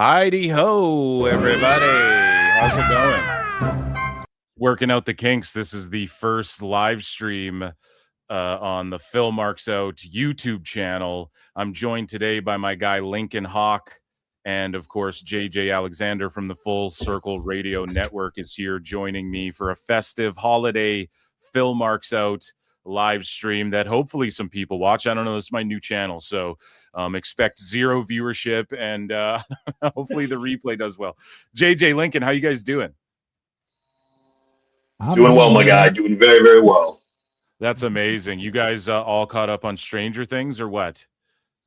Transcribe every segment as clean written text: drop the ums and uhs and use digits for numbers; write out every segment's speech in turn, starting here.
Heidi ho, everybody. How's it going? Working out the kinks. This is the first live stream on the Phil Marks Out YouTube channel. I'm joined today by my guy Lincoln Hawk, and of course JJ Alexander from the Full Circle Radio Network is here joining me for a festive holiday Phil Marks Out live stream that hopefully some people watch. I don't know, this is my new channel, so expect zero viewership, and hopefully the replay does well. JJ, Lincoln, how you guys doing? Doing well, my guy. Doing very, very well. That's amazing. You guys all caught up on Stranger Things or what?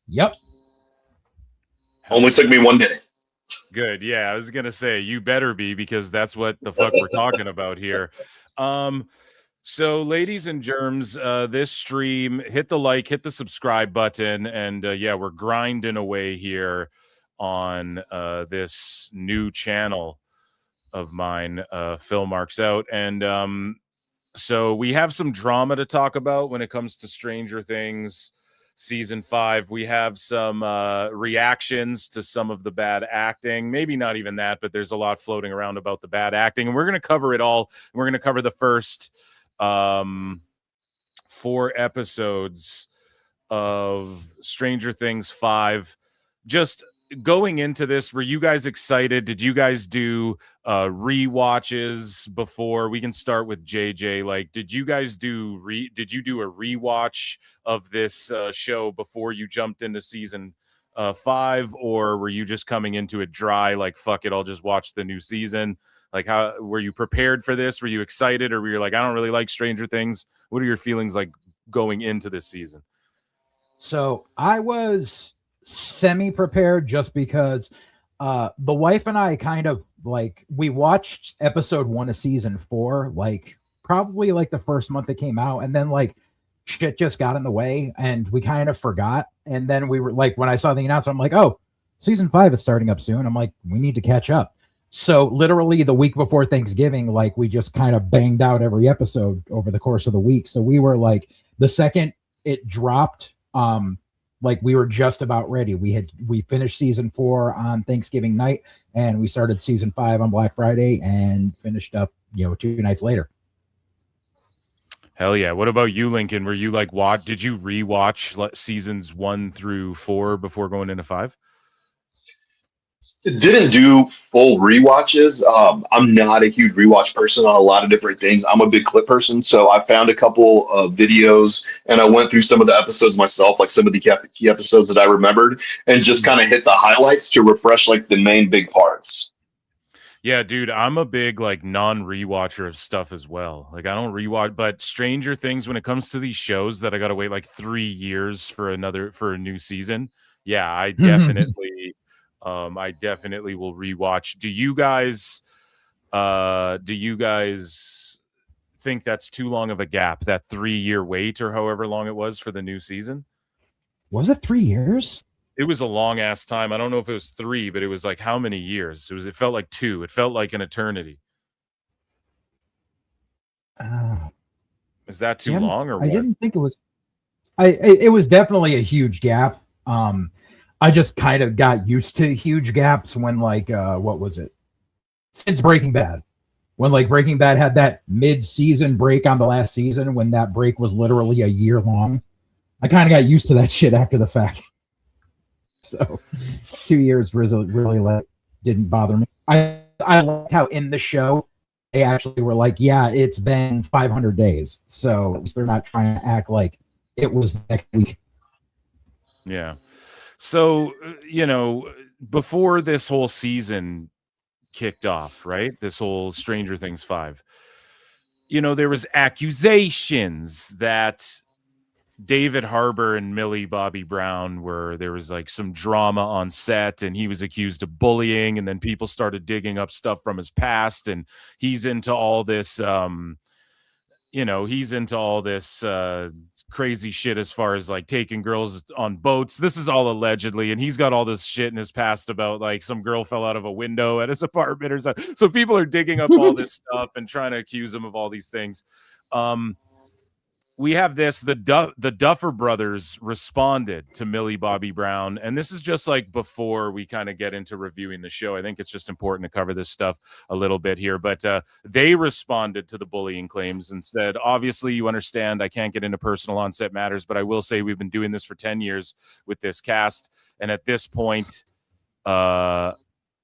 Yep. Only took me one day. Good. Yeah, I was going to say, you better be, because that's what the fuck we're talking about here. So, ladies and germs, this stream, hit the like, hit the subscribe button, and yeah, we're grinding away here on this new channel of mine, Phil Marks Out, and so we have some drama to talk about when it comes to Stranger Things season 5. We have some reactions to some of the bad acting. Maybe not even that, but there's a lot floating around about the bad acting, and we're going to cover it all. We're going to cover the first 4 episodes of Stranger Things 5. Just going into this, were you guys excited? Did you guys do rewatches before? We can start with JJ. Like, did you guys do a rewatch of this show before you jumped into season 5, or were you just coming into it dry, like, fuck it, I'll just watch the new season? Like, how were you prepared for this? Were you excited, or were you like, I don't really like Stranger Things? What are your feelings like going into this season? So I was semi-prepared just because the wife and I kind of like, we watched episode 1 of season 4, like probably like the first month it came out, and then like shit just got in the way and we kind of forgot. And then we were like, when I saw the announcement, I'm like, oh, season 5 is starting up soon. I'm like, we need to catch up. So literally the week before Thanksgiving, like we just kind of banged out every episode over the course of the week. So we were like, the second it dropped, like we were just about ready. We finished season 4 on Thanksgiving night, and we started season 5 on Black Friday and finished up, 2 nights later. Hell yeah. What about you, Lincoln? Were you like, did you rewatch seasons 1 through 4 before going into 5? Didn't do full rewatches. I'm not a huge rewatch person on a lot of different things. I'm a big clip person, so I found a couple of videos and I went through some of the episodes myself, like some of the key episodes that I remembered, and just kind of hit the highlights to refresh like the main big parts. Yeah, dude, I'm a big like non-rewatcher of stuff as well. Like, I don't rewatch, but Stranger Things, when it comes to these shows that I gotta wait like 3 years for a new season, yeah, I definitely will rewatch. Do you guys think that's too long of a gap, that 3-year wait or however long it was for the new season? Was it 3 years? It was a long ass time. I don't know if it was 3, but it was like how many years? It felt like 2. It felt like an eternity. Is that too long or what? I didn't think it was. It was definitely a huge gap. I just kind of got used to huge gaps when like what was it? Since Breaking Bad. When like Breaking Bad had that mid-season break on the last season, when that break was literally a year long. I kind of got used to that shit after the fact. So 2 years really like didn't bother me. I liked how in the show they actually were like, yeah, it's been 500 days. So at least they're not trying to act like it was next week. Yeah. So, before this whole season kicked off, right? This whole Stranger Things 5, there was accusations that David Harbour and Millie Bobby Brown there was like some drama on set, and he was accused of bullying, and then people started digging up stuff from his past, and he's into all this crazy shit as far as like taking girls on boats. This is all allegedly, and he's got all this shit in his past about like some girl fell out of a window at his apartment or something. So people are digging up all this stuff and trying to accuse him of all these things. we have this. The Duffer Brothers responded to Millie Bobby Brown, and this is just like before we kind of get into reviewing the show. I think it's just important to cover this stuff a little bit here, but they responded to the bullying claims and said, obviously you understand I can't get into personal on-set matters, but I will say we've been doing this for 10 years with this cast, and at this point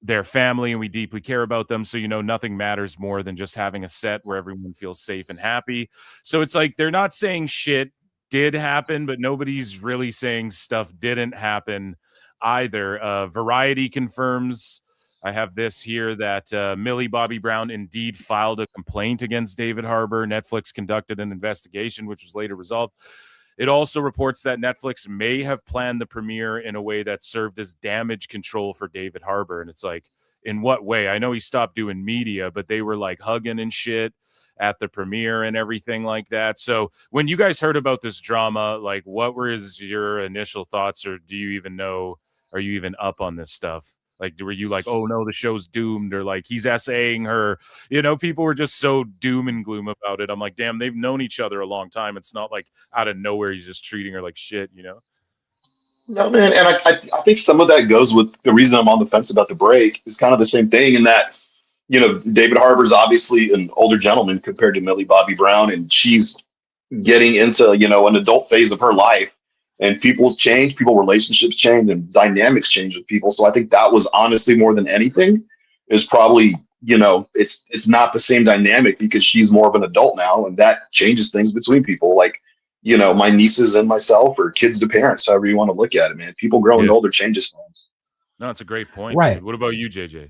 their family, and we deeply care about them. So, nothing matters more than just having a set where everyone feels safe and happy. So it's like they're not saying shit did happen, but nobody's really saying stuff didn't happen either. Variety confirms, I have this here, that Millie Bobby Brown indeed filed a complaint against David Harbour. Netflix conducted an investigation, which was later resolved. It also reports that Netflix may have planned the premiere in a way that served as damage control for David Harbour. And it's like, in what way? I know he stopped doing media, but they were like hugging and shit at the premiere and everything like that. So when you guys heard about this drama, like, what was your initial thoughts, or do you even know, are you even up on this stuff? Like, were you like, oh no, the show's doomed, or like he's essaying her? People were just so doom and gloom about it. I'm like, damn, they've known each other a long time. It's not like out of nowhere he's just treating her like shit. No, man, and I think some of that goes with the reason I'm on the fence about the break is kind of the same thing in that, David Harbour's obviously an older gentleman compared to Millie Bobby Brown, and she's getting into, an adult phase of her life, and people change, people relationships change, and dynamics change with people. So I think that was honestly more than anything is probably, it's not the same dynamic because she's more of an adult now, and that changes things between people. Like, my nieces and myself, or kids to parents, however you want to look at it, man. People growing older changes things. No, it's a great point, right? Dude. What about you, JJ?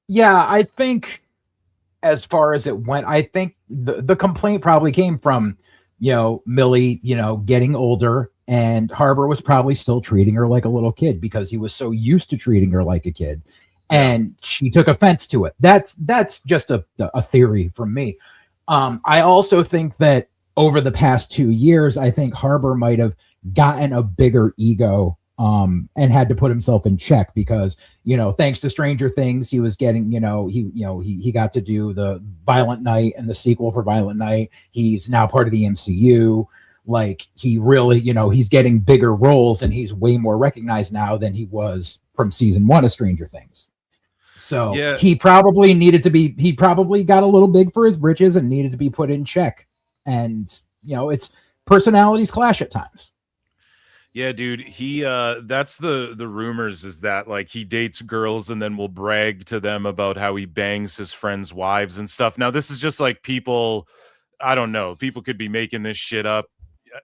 Yeah, I think as far as it went, I think the complaint probably came from, Millie, getting older, and Harbour was probably still treating her like a little kid because he was so used to treating her like a kid, and she took offense to it. That's just a theory from me. I also think that over the past 2 years, I think Harbour might have gotten a bigger ego and had to put himself in check because, thanks to Stranger Things, he was getting, he got to do the Violent Night and the sequel for Violent Night. He's now part of the MCU. Like, he really, he's getting bigger roles, and he's way more recognized now than he was from season 1 of Stranger Things. So he probably got a little big for his britches and needed to be put in check. And, it's personalities clash at times. Yeah, dude, he that's the rumors, is that like he dates girls and then will brag to them about how he bangs his friends' wives and stuff. Now, this is just like people, I don't know, people could be making this shit up.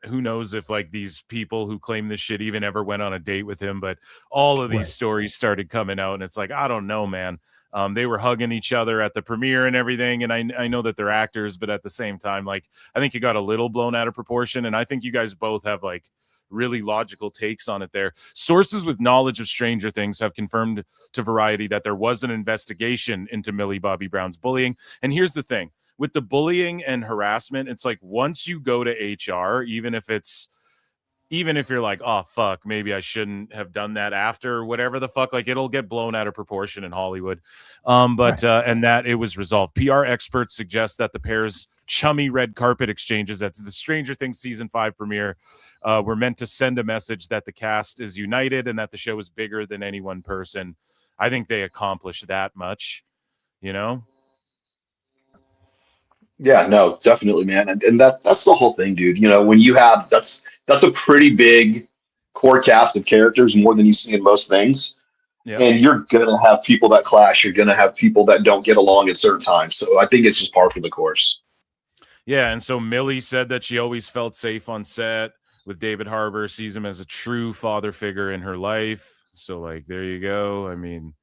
Who knows if like these people who claim this shit even ever went on a date with him, but all of these stories started coming out, and it's like, I don't know, man. They were hugging each other at the premiere and everything, and I know that they're actors, but at the same time, like, I think it got a little blown out of proportion, and I think you guys both have like really logical takes on it there. Sources with knowledge of Stranger Things have confirmed to Variety that there was an investigation into Millie Bobby Brown's bullying. And here's the thing. With the bullying and harassment, it's like once you go to HR, even if you're like, oh, fuck, maybe I shouldn't have done that after, whatever the fuck, like, it'll get blown out of proportion in Hollywood. And that it was resolved. PR experts suggest that the pair's chummy red carpet exchanges at the Stranger Things season 5 premiere were meant to send a message that the cast is united and that the show is bigger than any one person. I think they accomplished that much, Yeah, no, definitely, man. And that's the whole thing, dude. When you have that's a pretty big core cast of characters, more than you see in most things. Yeah. And you're gonna have people that clash, you're gonna have people that don't get along at certain times. So I think it's just par for the course. Yeah, and so Millie said that she always felt safe on set with David Harbour, sees him as a true father figure in her life. So like, there you go. I mean,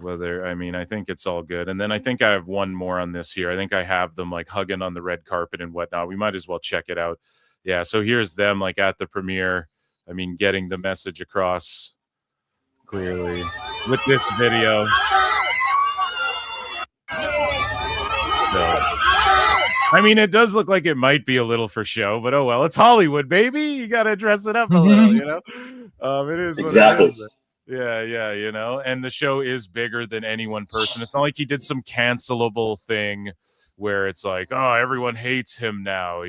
I think it's all good. And then I think I have one more on this here. I think I have them like hugging on the red carpet and whatnot. We might as well check it out. Yeah, so here's them like at the premiere. I mean, getting the message across clearly with this video. So, I mean, it does look like it might be a little for show, but oh well, it's Hollywood, baby. You gotta dress it up a little, It is exactly what it is. Yeah, and the show is bigger than any one person. It's not like he did some cancelable thing where it's like, oh, everyone hates him now,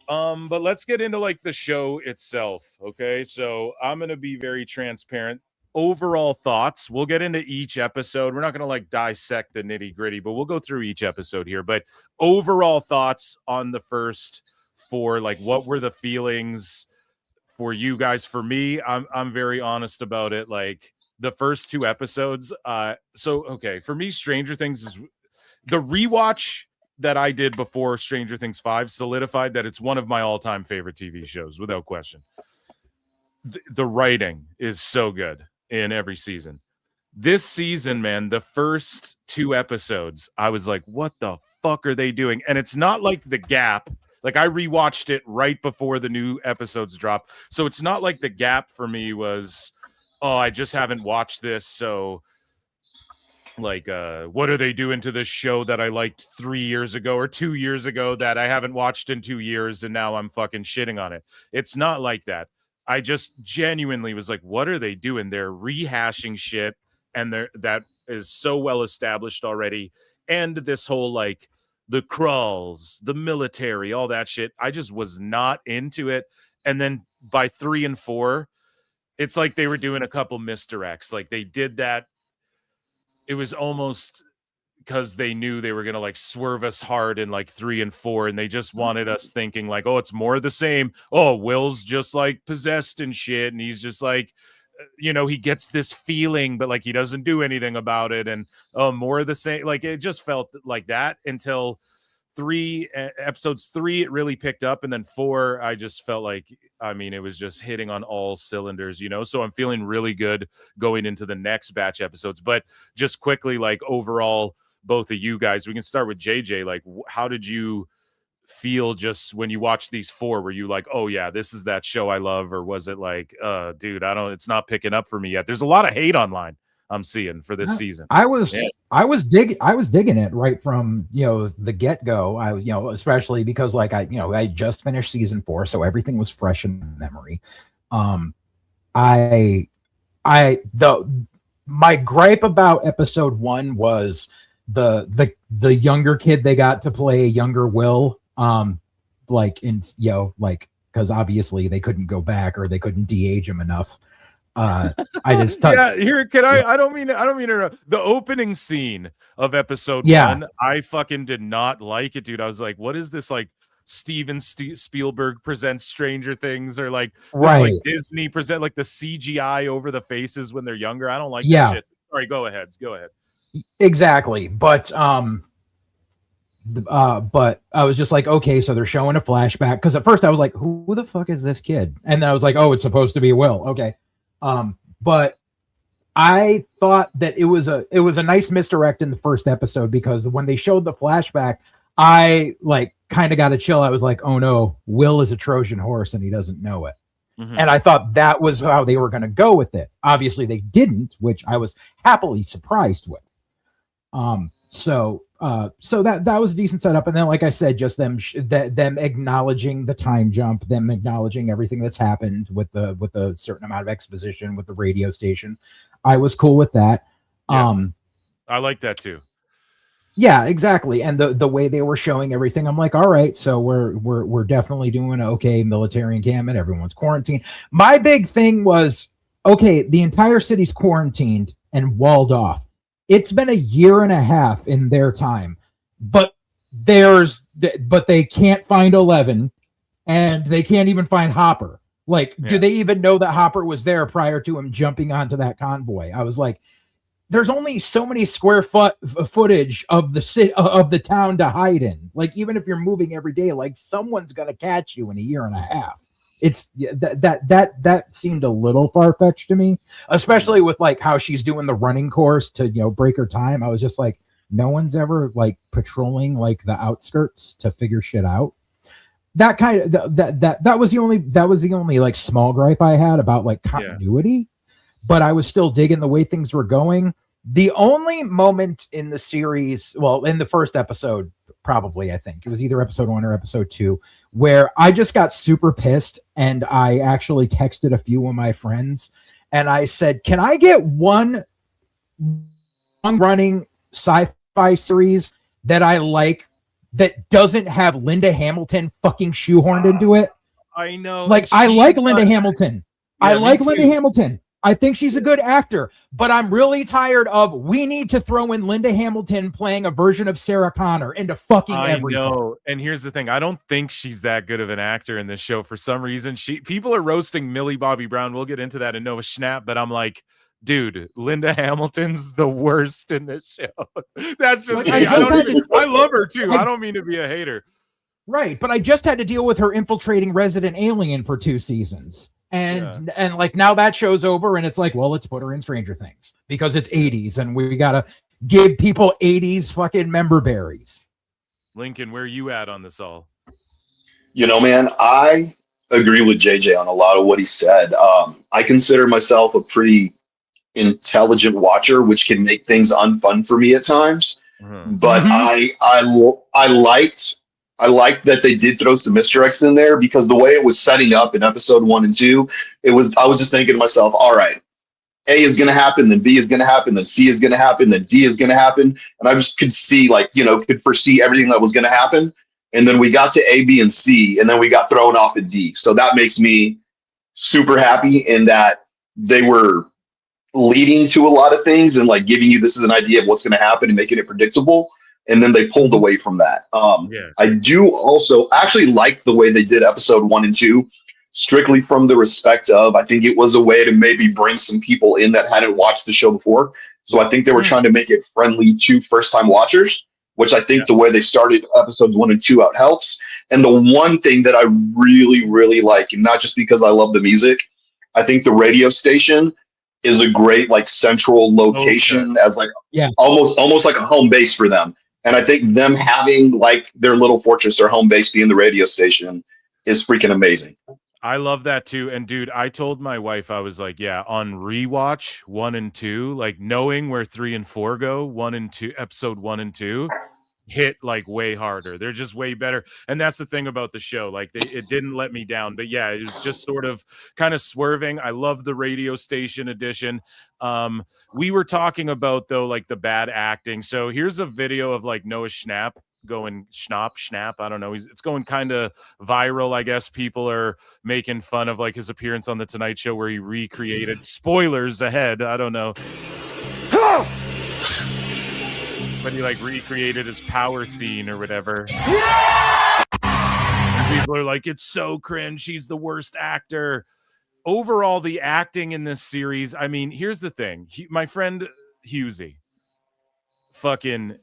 But let's get into like the show itself. Okay. So I'm gonna be very transparent. Overall thoughts. We'll get into each episode. We're not gonna like dissect the nitty-gritty, but we'll go through each episode here. But overall thoughts on the first four, like what were the feelings for you guys? For me, I'm very honest about it. Like the first two episodes, so okay, for me, Stranger Things is the rewatch that I did before Stranger Things 5 solidified that it's one of my all-time favorite TV shows, without question. The writing is so good in every season. This season, man, the first two episodes, I was like, what the fuck are they doing? And it's not like The Gap. Like I rewatched it right before the new episodes drop. So it's not like The Gap for me was, oh, I just haven't watched this, so like what are they doing to this show that I liked 3 years ago or 2 years ago that I haven't watched in 2 years and now I'm fucking shitting on it. It's not like that. I just genuinely was like, what are they doing? They're rehashing shit, and that is so well established already. And this whole like the crawls, the military, all that shit, I just was not into it. And then by 3 and 4, it's like they were doing a couple misdirects. Like they did that, it was almost because they knew they were going to like swerve us hard in like 3 and 4, and they just wanted us thinking like, oh, it's more of the same. Oh, Will's just like possessed and shit, and he's just like, he gets this feeling, but like he doesn't do anything about it, and oh, more of the same. Like it just felt like that until episodes 3 it really picked up, and then 4 I just felt like, I mean, it was just hitting on all cylinders, so I'm feeling really good going into the next batch episodes. But just quickly, like overall, both of you guys, we can start with JJ. Like how did you feel just when you watched these 4? Were you like, oh yeah, this is that show I love? Or was it like, dude, it's not picking up for me yet? There's a lot of hate online I'm seeing for this season. I was digging it right from the get-go. Especially because like I just finished season 4, so everything was fresh in memory. My gripe about episode 1 was the younger kid they got to play younger Will, because obviously they couldn't go back or they couldn't de-age him enough. I just here can I don't mean to, the opening scene of episode 1, I fucking did not like it, dude. I was like, what is this, like Steven Spielberg presents Stranger Things, or like like Disney present like the CGI over the faces when they're younger? I don't like that shit. Sorry, go ahead. Exactly. But I was just like, okay, so they're showing a flashback, because at first I was like, who the fuck is this kid? And then I was like, oh, it's supposed to be Will. Okay. But I thought that it was a nice misdirect in the first episode, because when they showed the flashback, I like kind of got a chill. I was like, oh no, Will is a Trojan horse and he doesn't know it. Mm-hmm. And I thought that was how they were going to go with it. Obviously they didn't, which I was happily surprised with. So that was a decent setup. And then, like I said, just them acknowledging the time jump, them acknowledging everything that's happened with a certain amount of exposition with the radio station. I was cool with that. Yeah. I like that too. Yeah, exactly. And the way they were showing everything, I'm like, all right, so we're definitely doing okay. Military encampment, everyone's quarantined. My big thing was, okay, the entire city's quarantined and walled off. It's been a year and a half in their time, but they can't find 11, and they can't even find Hopper. Like, do they even know that Hopper was there prior to him jumping onto that convoy? I was like, there's only so many square footage of the town to hide in. Like, even if you're moving every day, like someone's gonna catch you in a year and a half. It's that seemed a little far-fetched to me, especially with like how she's doing the running course to break her time. I was just like, no one's ever like patrolling like the outskirts to figure shit out. That kind of that was the only like small gripe I had about like continuity, but I was still digging the way things were going. The only moment in the series, well, in the first episode, probably, I think it was either episode 1 or episode 2, where I just got super pissed, and I actually texted a few of my friends and I said, can I get one running sci-fi series that I like that doesn't have Linda Hamilton fucking shoehorned into it. I know. Like, I like Linda Hamilton. Yeah, I like me Linda too. Hamilton. I think she's a good actor, but I'm really tired of we need to throw in Linda Hamilton playing a version of Sarah Connor into fucking everything. I know. And here's the thing. I don't think she's that good of an actor in this show for some reason. People are roasting Millie Bobby Brown. We'll get into that in Noah Schnapp, but I'm like, dude, Linda Hamilton's the worst in this show. That's just Like, me. I love her too. I don't mean to be a hater. Right, but I just had to deal with her infiltrating Resident Alien for 2 seasons. And like now that show's over and it's like, well, let's put her in Stranger Things because it's 80s and we gotta give people 80s fucking member berries. Lincoln, where are you at on this all? You know, man, I agree with JJ on a lot of what he said. I consider myself a pretty intelligent watcher, which can make things unfun for me at times. But I liked that they did throw some misdirects in there because the way it was setting up in episode 1 and 2, I was just thinking to myself, all right, A is going to happen, then B is going to happen, then C is going to happen, then D is going to happen. And I just could see, could foresee everything that was going to happen. And then we got to A, B, and C, and then we got thrown off at D. So that makes me super happy in that they were leading to a lot of things and like giving you this is an idea of what's going to happen and making it predictable. And then they pulled away from that. I do also actually like the way they did episode 1 and 2, strictly from the respect of, I think it was a way to maybe bring some people in that hadn't watched the show before. So I think they were trying to make it friendly to first-time watchers, which I think the way they started episodes 1 and 2 out helps. And the one thing that I really, really like, and not just because I love the music, I think the radio station is a great like central location as like almost like a home base for them. And I think them having like their little fortress or home base being the radio station is freaking amazing. I love that too. And dude, I told my wife, I was like, on rewatch 1 and 2, like knowing where 3 and 4 go, 1 and 2, episode 1 and 2 hit like way harder. They're just way better. And that's the thing about the show. Like it didn't let me down, but yeah, it was just sort of kind of swerving. I love the radio station edition. We were talking about though, like the bad acting. So here's a video of like Noah Schnapp going Schnapp. I don't know. It's going kind of viral. I guess people are making fun of like his appearance on the Tonight Show where he recreated spoilers ahead. I don't know. But he like recreated his power scene or whatever. And people are like, it's so cringe. He's the worst actor. Overall, the acting in this series, I mean, here's the thing. My friend Husey fucking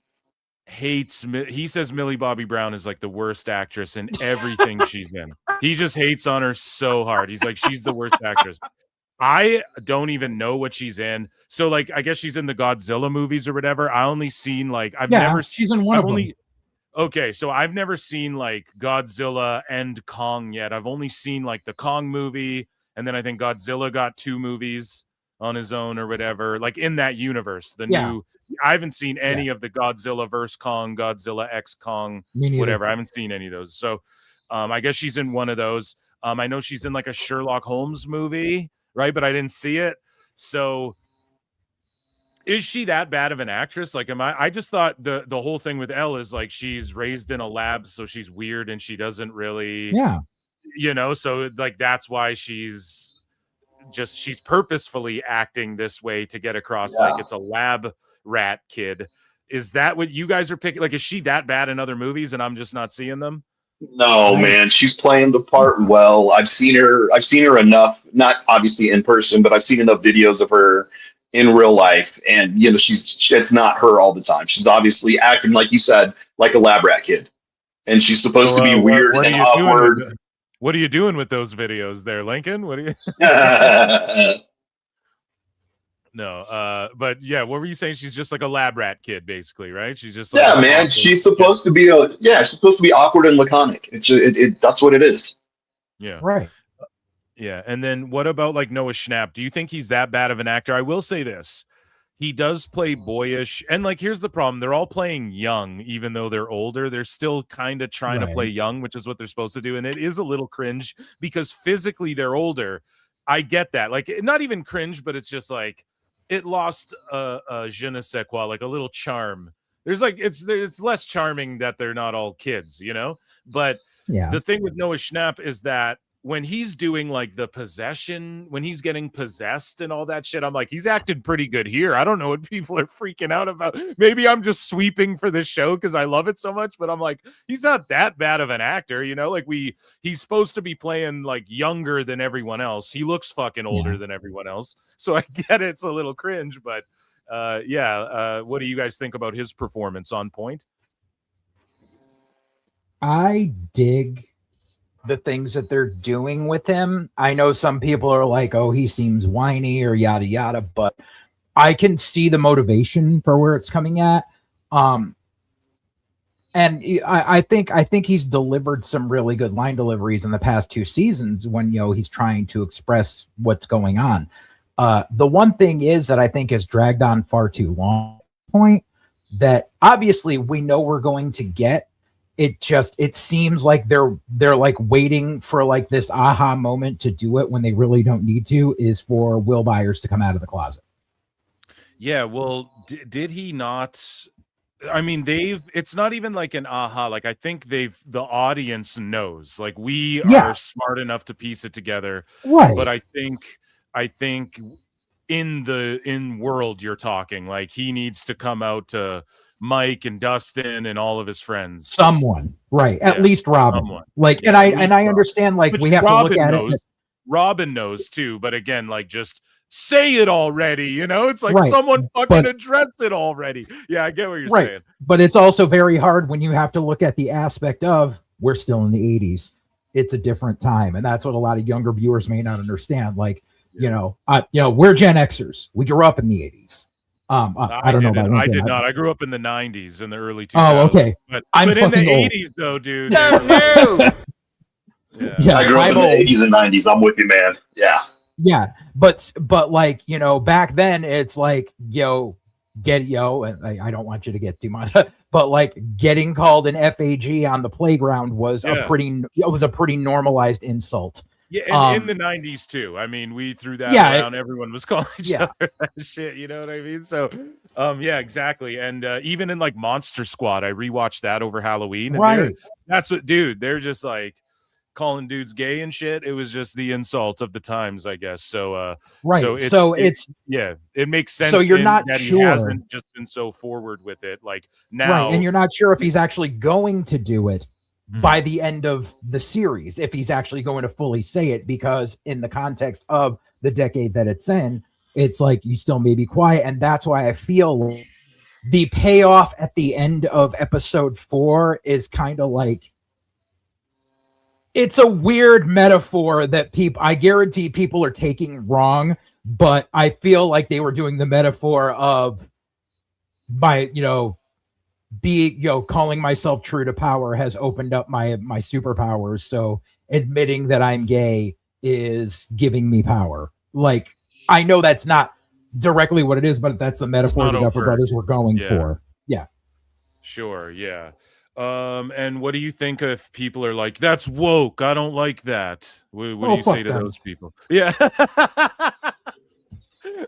hates, he says Millie Bobby Brown is like the worst actress in everything she's in. He just hates on her so hard. He's like, she's the worst actress. I don't even know what she's in. So like, I guess she's in the Godzilla movies or whatever. I only seen like, she's in one of them. Okay, so I've never seen like Godzilla and Kong yet. I've only seen like the Kong movie, and then I think Godzilla got 2 movies on his own or whatever, like in that universe. New, I haven't seen any of the Godzilla versus Kong, Godzilla X Kong, whatever. I haven't seen any of those. So I guess she's in one of those. I know she's in like a Sherlock Holmes movie, right? But I didn't see it. So is she that bad of an actress? Like, I just thought the whole thing with Elle is like, she's raised in a lab, so she's weird and she doesn't really, so like, that's why she's purposefully acting this way to get across like it's a lab rat kid. Is that what you guys are picking? Like, is she that bad in other movies and I'm just not seeing them? No, man, she's playing the part well. I've seen her enough, not obviously in person, but I've seen enough videos of her in real life, and it's not her all the time. She's obviously acting, like you said, like a lab rat kid, and she's supposed to be weird and awkward. What are you doing with those videos there, Lincoln? What are you? No, but yeah, what were you saying? She's just like a lab rat kid, basically, right? She's just like man. She's supposed to be she's supposed to be awkward and laconic. That's what it is. Yeah, right. Yeah, and then what about like Noah Schnapp? Do you think he's that bad of an actor? I will say this. He does play boyish, and like here's the problem. They're all playing young, even though they're older. They're still kind of trying to play young, which is what they're supposed to do, and it is a little cringe because physically they're older. I get that. Like, not even cringe, but it's just like it lost a je ne sais quoi, like a little charm There's like it's less charming that they're not all kids, you know. But Yeah. the thing with Noah Schnapp is that when he's doing like the possession, when he's getting possessed and all that shit, I'm like, he's acting pretty good here. I don't know what people are freaking out about. Maybe I'm just sweeping for the show because I love it so much, but I'm like, he's not that bad of an actor, you know? Like he's supposed to be playing like younger than everyone else. He looks fucking older than everyone else. So I get it's a little cringe, but what do you guys think about his performance on point? I dig the things that they're doing with him. I know some people are like, oh, he seems whiny or yada yada, but I can see the motivation for where it's coming at. And I think he's delivered some really good line deliveries in the past 2 seasons when, you know, he's trying to express what's going on. The one thing is that I think has dragged on far too long, point that obviously we know we're going to get. It seems like they're like waiting for like this aha moment to do it when they really don't need to, is for Will Byers to come out of the closet. Yeah, well, did he not? I mean, it's not even like an aha. Like, I think the audience knows. Like, we are smart enough to piece it together. Right. But I think in world you're talking, like, he needs to come out to Mike and Dustin and all of his friends. Someone, right? At least Robin. Someone. Like, Yeah, and I understand, like, which we have Robin to look at knows. it. Robin knows too, but again, like, just say it already, you know? It's like someone fucking address it already. Yeah, I get what you're saying. But it's also very hard when you have to look at the aspect of we're still in the 80s. It's a different time. And that's what a lot of younger viewers may not understand. Like, you know, we're Gen Xers. We grew up in the 80s. I don't know about I did not. I grew up in the 90s and the early 2000s. Oh, okay. But I'm in the fucking old. 80s though, dude. Yeah, I grew up in the 80s and 90s. I'm with you, man. Yeah, but like, you know, back then it's like, and I don't want you to get too much, but like getting called an FAG on the playground was a pretty normalized insult. Yeah, and in the 90s too. I mean, we threw that around. Everyone was calling each other that shit. You know what I mean? So, yeah, exactly. And even in like Monster Squad, I rewatched that over Halloween. And that's what, dude. They're just like calling dudes gay and shit. It was just the insult of the times, I guess. So, it makes sense. So you're not that sure. He hasn't just been so forward with it, like now, and you're not sure if he's actually going to do it by the end of the series, if he's actually going to fully say it, because in the context of the decade that it's in, it's like you still may be quiet. And that's why I feel the payoff at the end of episode 4 is kind of like, it's a weird metaphor that I guarantee people are taking wrong, but I feel like they were doing the metaphor of calling myself true to power has opened up my superpowers. So admitting that I'm gay is giving me power. Like, I know that's not directly what it is, but that's the metaphor the Duffer Brothers were going for. Yeah. Sure. Yeah. And what do you think if people are like, that's woke? I don't like that. What do you say to those people? Yeah.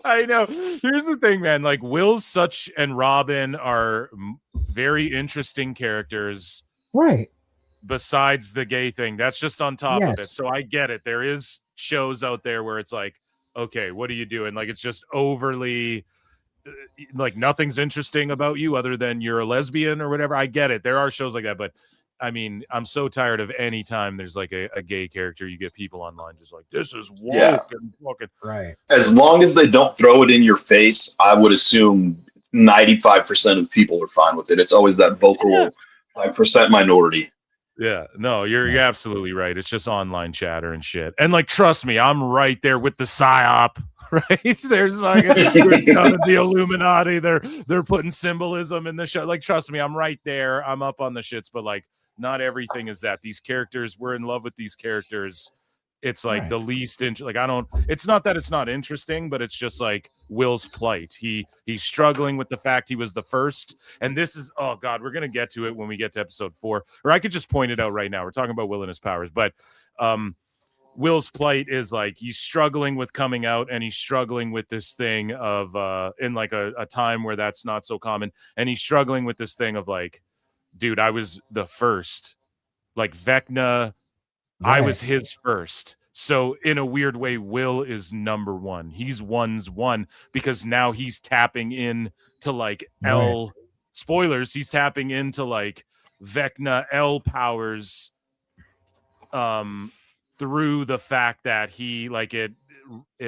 I know. Here's the thing, man. Like, Will Such and Robin are very interesting characters. Right. Besides the gay thing. That's just on top of it. So I get it. There is shows out there where it's like, okay, what are you doing? Like, it's just overly, like, nothing's interesting about you other than you're a lesbian or whatever. I get it. There are shows like that, but I mean, I'm so tired of any time there's like a gay character, you get people online just like, this is woke and fucking right. As long as they don't throw it in your face, I would assume 95% of people are fine with it. It's always that vocal 5% minority. Yeah, no, you're absolutely right. It's just online chatter and shit. And like, trust me, I'm right there with the psyop. Right? There's like the Illuminati. They're putting symbolism in the show. Like, trust me, I'm right there. I'm up on the shits, but like, not everything is that. These characters, we're in love with these characters. It's like the least it's not that it's not interesting, but it's just like Will's plight. He's struggling with the fact he was the first. And this is, oh God, we're gonna get to it when we get to episode 4. Or I could just point it out right now. We're talking about Will and his powers, but Will's plight is like he's struggling with coming out, and he's struggling with this thing of in like a time where that's not so common, and he's struggling with this thing of like, dude, I was the first, like Vecna, I was his first. So in a weird way, Will is number one. He's one's one because now he's tapping in to like L spoilers. He's tapping into like Vecna L powers through the fact that he like it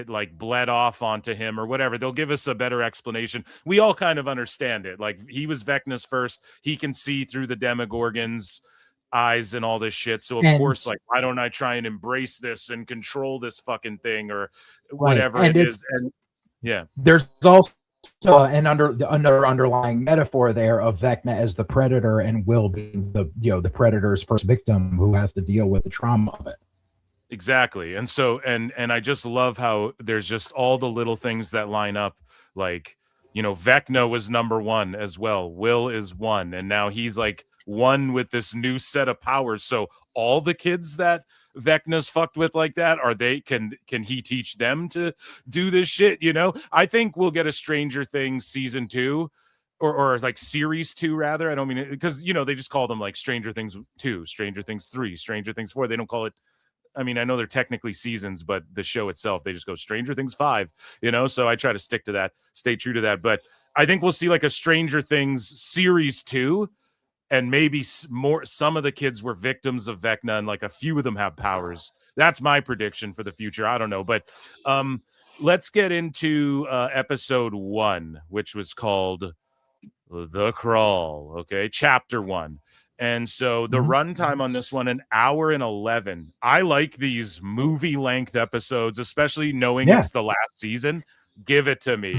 like bled off onto him or whatever. They'll give us a better explanation. We all kind of understand it. Like he was Vecna's first. He can see through the Demogorgon's eyes and all this shit. So of course, like, why don't I try and embrace this and control this fucking thing or whatever it is? And yeah, there's also an underlying metaphor there of Vecna as the predator and Will being the predator's first victim who has to deal with the trauma of it. Exactly. And so and I just love how there's just all the little things that line up. Like, Vecna was number one as well. Will is one, and now he's like one with this new set of powers. So all the kids that Vecna's fucked with like that, can he teach them to do this shit? I think we'll get a Stranger Things season 2 or like series 2 rather. I don't mean it because they just call them like Stranger Things 2, Stranger Things 3, Stranger Things 4. They don't call it. I mean, I know they're technically seasons, but the show itself, they just go Stranger Things 5, so I try to stick to that, stay true to that. But I think we'll see like a Stranger Things series 2, and maybe some of the kids were victims of Vecna, and like a few of them have powers. That's my prediction for the future. I don't know, but let's get into episode 1, which was called The Crawl. Okay, chapter 1. And so the runtime on this one, 1:11. I like these movie length episodes, especially knowing it's the last season. Give it to me,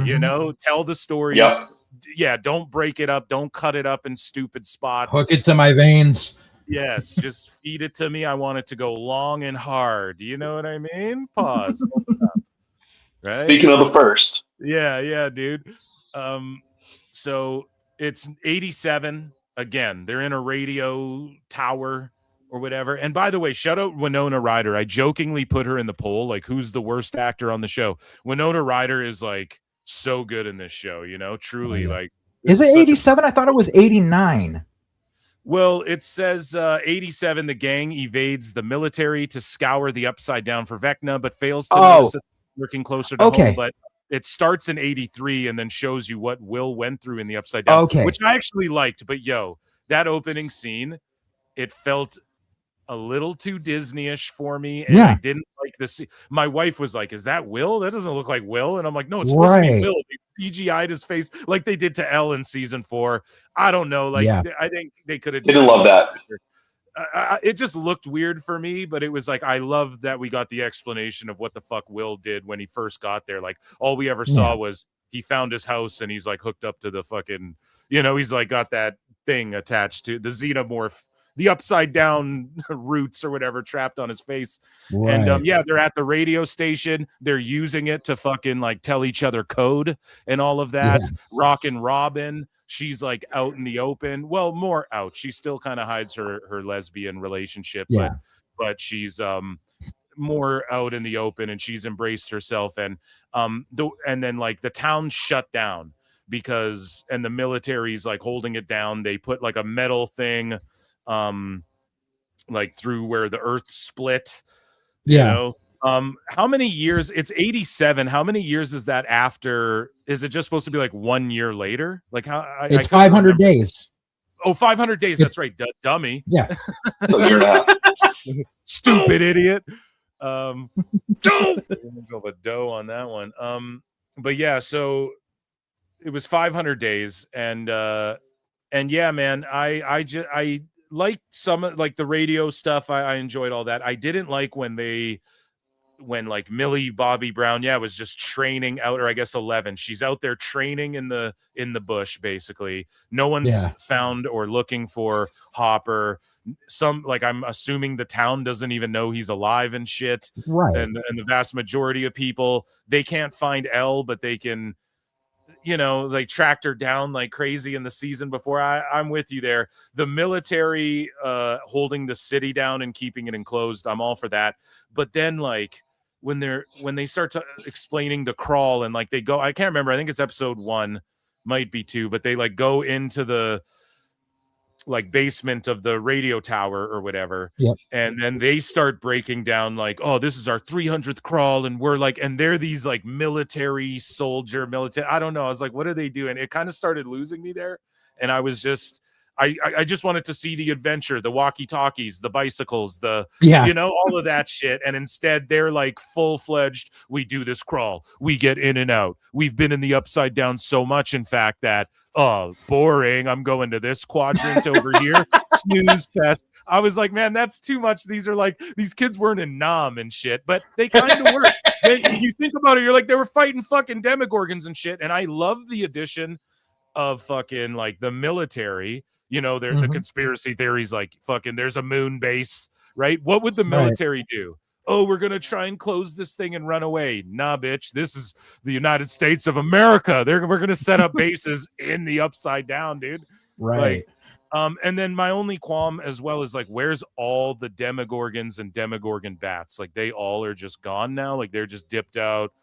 tell the story. Yep. Yeah, don't break it up. Don't cut it up in stupid spots. Hook it to my veins. Yes, just feed it to me. I want it to go long and hard. You know what I mean? Pause. Right? Speaking of the first. Yeah, dude. So it's 87. Again, they're in a radio tower or whatever. And by the way, shout out Winona Ryder. I jokingly put her in the poll, like, who's the worst actor on the show? Winona Ryder is like so good in this show, truly. Like, is it 87? I thought it was 89. Well, it says 87. The gang evades the military to scour the Upside Down for Vecna, but fails to notice that working closer to home. But it starts in 83 and then shows you what Will went through in the Upside Down, which I actually liked. But that opening scene, it felt a little too Disney-ish for me, and I didn't like the scene. My wife was like, "Is that Will? That doesn't look like Will." And I'm like, "No, it's supposed to be Will." They CGI'd his face like they did to Elle in season 4. I don't know. Like, I think they could have. Didn't love that. It just looked weird for me, but it was like, I love that we got the explanation of what the fuck Will did when he first got there. Like, all we ever saw was he found his house and he's like hooked up to the fucking, he's like got that thing attached to the xenomorph, the Upside Down roots or whatever trapped on his face. And they're at the radio station. They're using it to fucking like tell each other code and all of that. Rockin' Robin, she's like out in the open. Well, more out. She still kind of hides her lesbian relationship, but she's more out in the open, and she's embraced herself. And and then like the town shut down and the military's like holding it down. They put like a metal thing like through where the earth split. How many years? It's 87. How many years is that after? Is it just supposed to be like 1 year later? Like how? It's 500 days. Oh, 500 days. That's right. Dummy. Yeah. Stupid idiot. A dough on that one. But yeah, so it was 500 days, and yeah, man, I liked some like the radio stuff. I enjoyed all that. I didn't like when like Millie Bobby Brown, was just training out, or I guess 11. She's out there training in the bush, basically. No one's found or looking for Hopper. I'm assuming the town doesn't even know he's alive and shit. Right. And the vast majority of people, they can't find Elle, but they can, you know, like tracked her down like crazy in the season before. I'm with you there. The military holding the city down and keeping it enclosed, I'm all for that. But then like when they start to explaining the crawl and like they go, I can't remember, I think it's episode 1, might be 2, but they like go into the like basement of the radio tower or whatever. Yep. And then they start breaking down like, oh, this is our 300th crawl. And we're like, and they're these like military, I don't know. I was like, what are they doing? It kind of started losing me there. And I was just, I just wanted to see the adventure, the walkie-talkies, the bicycles, you know, all of that shit. And instead they're like full-fledged, we do this crawl, we get in and out. We've been in the Upside Down so much, in fact, that boring. I'm going to this quadrant over here. Snooze fest. I was like, man, that's too much. These are like, these kids weren't in Nam and shit, but they kind of were. You think about it, you're like, they were fighting fucking demogorgons and shit. And I love the addition of fucking like the military. You know, the conspiracy theories, like fucking there's a moon base, right? What would the military do? Oh, we're going to try and close this thing and run away. Nah, bitch. This is the United States of America. We're going to set up bases in the Upside Down, dude. Right. Like, and then my only qualm as well is like, where's all the demogorgons and demogorgon bats? Like they all are just gone now. Like they're just dipped out.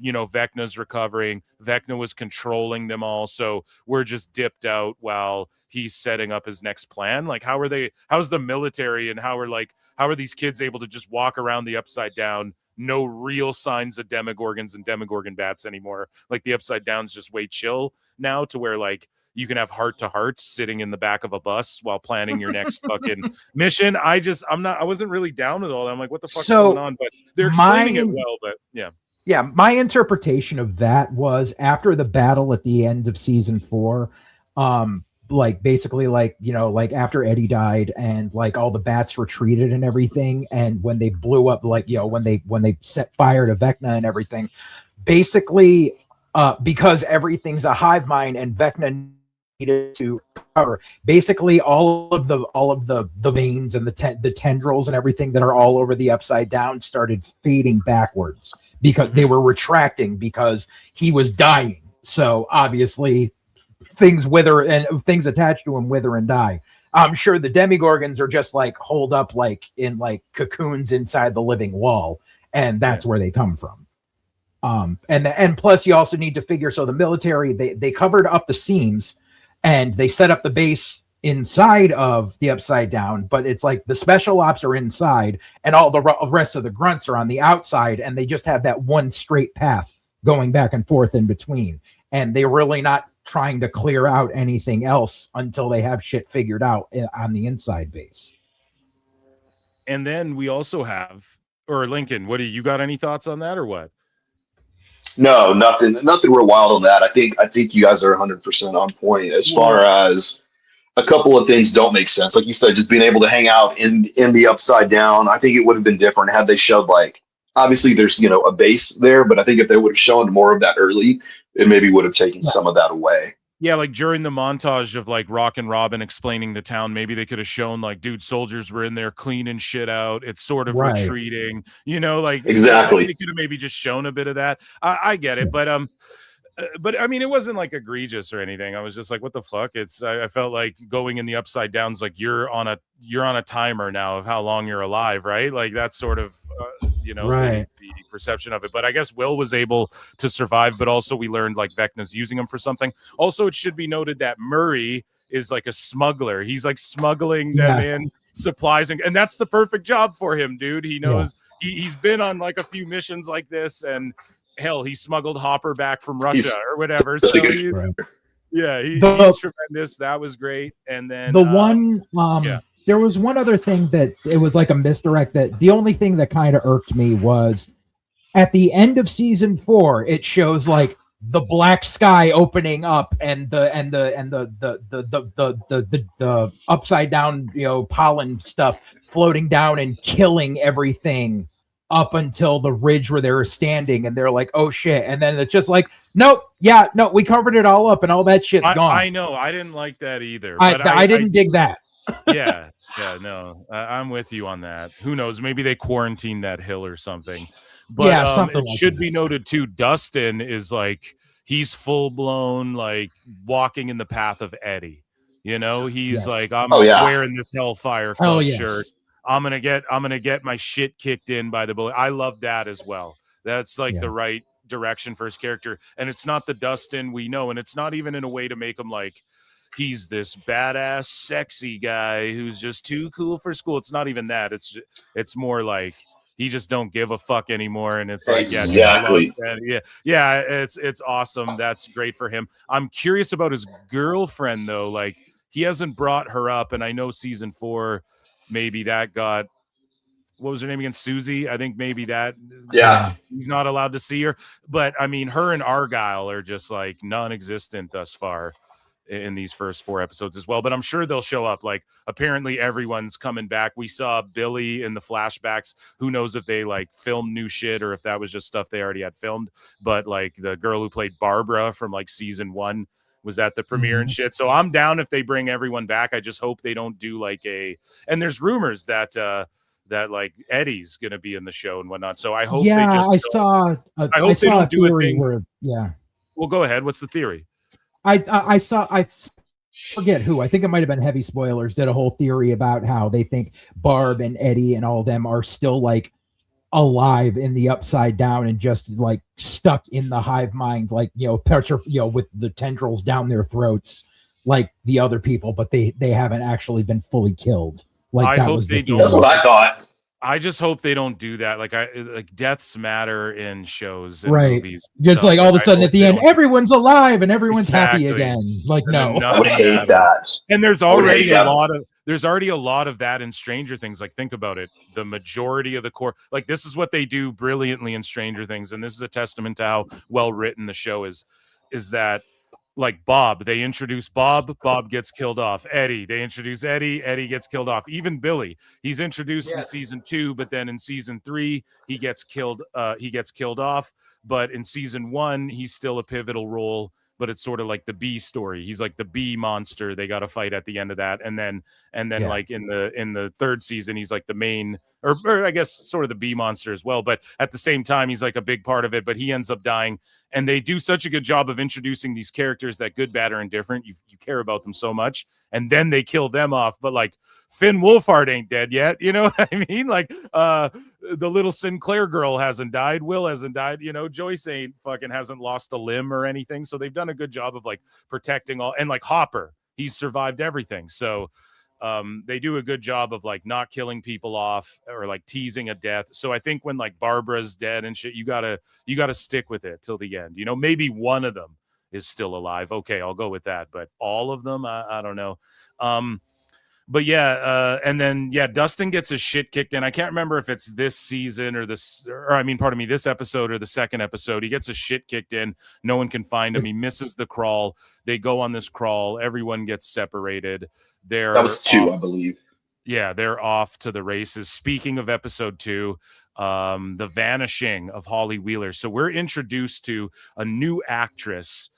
You know, Vecna's recovering. Vecna was controlling them all. So we're just dipped out while he's setting up his next plan. Like, how's the military and how are these kids able to just walk around the Upside Down? No real signs of demogorgons and demogorgon bats anymore. Like the Upside Down's just way chill now to where like you can have heart-to-hearts sitting in the back of a bus while planning your next fucking mission. I wasn't really down with all that. I'm like, what the fuck's going on? But they're explaining it well, but yeah. Yeah, my interpretation of that was after the battle at the end of season 4, like basically like, you know, like after Eddie died and like all the bats retreated and everything, and when they blew up, like, you know, when they set fire to Vecna and everything, basically because everything's a hive mind and Vecna needed to recover, basically all of the veins and the tendrils and everything that are all over the Upside Down started fading backwards because they were retracting because he was dying. So obviously things wither and things attached to him wither and die. I'm sure the demigorgons are just like holed up like in like cocoons inside the living wall, and that's where they come from. And plus you also need to figure, so the military, they covered up the seams and they set up the base inside of the Upside Down, but it's like the special ops are inside and all the rest of the grunts are on the outside, and they just have that one straight path going back and forth in between, and they're really not trying to clear out anything else until they have shit figured out on the inside base. And then we also have, or Lincoln, what do you got any thoughts on that or what? No, nothing real wild on that. I think you guys are 100% on point as far as a couple of things don't make sense. Like you said, just being able to hang out in the Upside Down, I think it would have been different had they showed, like, obviously there's, you know, a base there, but I think if they would have shown more of that early, it maybe would have taken some of that away. Yeah, like during the montage of like Rock and Robin explaining the town, maybe they could have shown like, dude, soldiers were in there cleaning shit out. It's sort of retreating, you know, like exactly. They could have maybe just shown a bit of that. I get it, but I mean, it wasn't like egregious or anything. I was just like, what the fuck? I felt like going in the Upside Down's like you're on a timer now of how long you're alive, right? Like that's sort of you know, the perception of it. But I guess Will was able to survive, but also we learned like Vecna's using him for something. Also, it should be noted that Murray is like a smuggler. He's like smuggling them in supplies, and that's the perfect job for him, dude. He knows he's been on like a few missions like this, and hell, he smuggled Hopper back from Russia or whatever. So he's tremendous. That was great. And then there was one other thing that it was like a misdirect, that the only thing that kind of irked me was at the end of season 4, it shows like the black sky opening up and the Upside Down, you know, pollen stuff floating down and killing everything up until the ridge where they were standing, and they're like, oh shit. And then it's just like, nope, we covered it all up and all that shit's gone. I know. I didn't like that either. But I didn't dig that. No, I'm with you on that. Who knows? Maybe they quarantined that hill or something. But something it should be noted too, Dustin is like, he's full blown like walking in the path of Eddie. You know, he's Yes. like, I'm Oh, yeah. wearing this Hellfire Hell Club yes. shirt. I'm gonna get my shit kicked in by the bullet. I love that as well. That's like the right direction for his character, and it's not the Dustin we know, and it's not even in a way to make him like he's this badass, sexy guy who's just too cool for school. It's not even that. It's more like he just don't give a fuck anymore, and it's like exactly. yeah. It's awesome. That's great for him. I'm curious about his girlfriend though. Like he hasn't brought her up, and I know season 4 maybe that got. What was her name again? Susie. I think maybe that. Yeah. He's not allowed to see her. But I mean, her and Argyle are just like non-existent thus far in these first 4 episodes as well. But I'm sure they'll show up. Like apparently everyone's coming back. We saw Billy in the flashbacks. Who knows if they like filmed new shit or if that was just stuff they already had filmed. But like the girl who played Barbara from like season 1 was at the premiere and shit. So I'm down if they bring everyone back. I just hope they don't do like and there's rumors that that like Eddie's gonna be in the show and whatnot. So I hope they just I saw a theory where Well, go ahead. What's the theory? I forget who. I think it might have been Heavy Spoilers did a whole theory about how they think Barb and Eddie and all of them are still like alive in the Upside Down and just like stuck in the hive mind, like pressure, with the tendrils down their throats, like the other people, but they haven't actually been fully killed. Like I hope they do. That's what I thought. I just hope they don't do that. Like deaths matter in shows and right. movies. Just like all of a sudden at the end, everyone's alive and everyone's happy again. Like no, I would hate that. And there's already a lot of that in Stranger Things. Like think about it. The majority of the core, like this is what they do brilliantly in Stranger Things, and this is a testament to how well written the show is that. Like Bob, they introduce Bob gets killed off. Eddie, they introduce Eddie gets killed off. Even Billy, he's introduced in season 2, but then in season 3, he gets killed off. But in season 1, he's still a pivotal role, but it's sort of like the B story. He's like the B monster they got to fight at the end of that. And then like in the 3rd season, he's like the main or I guess sort of the B monster as well. But at the same time, he's like a big part of it, but he ends up dying. And they do such a good job of introducing these characters that good, bad, or indifferent. You care about them so much. And then they kill them off. But like Finn Wolfhard ain't dead yet. You know what I mean? Like the little Sinclair girl hasn't died. Will hasn't died. Joyce hasn't lost a limb or anything. So they've done a good job of like protecting all. And like Hopper, he's survived everything. So they do a good job of like not killing people off or like teasing a death. So I think when like Barbara's dead and shit, you gotta stick with it till the end. Maybe one of them is still alive. Okay, I'll go with that. But all of them, I don't know. But yeah, and then Dustin gets his shit kicked in. I can't remember if it's this season or this episode or the second episode. He gets his shit kicked in. No one can find him. He misses the crawl. They go on this crawl. Everyone gets separated. That was 2, I believe. Yeah, they're off to the races. Speaking of episode 2, the vanishing of Holly Wheeler. So we're introduced to a new actress.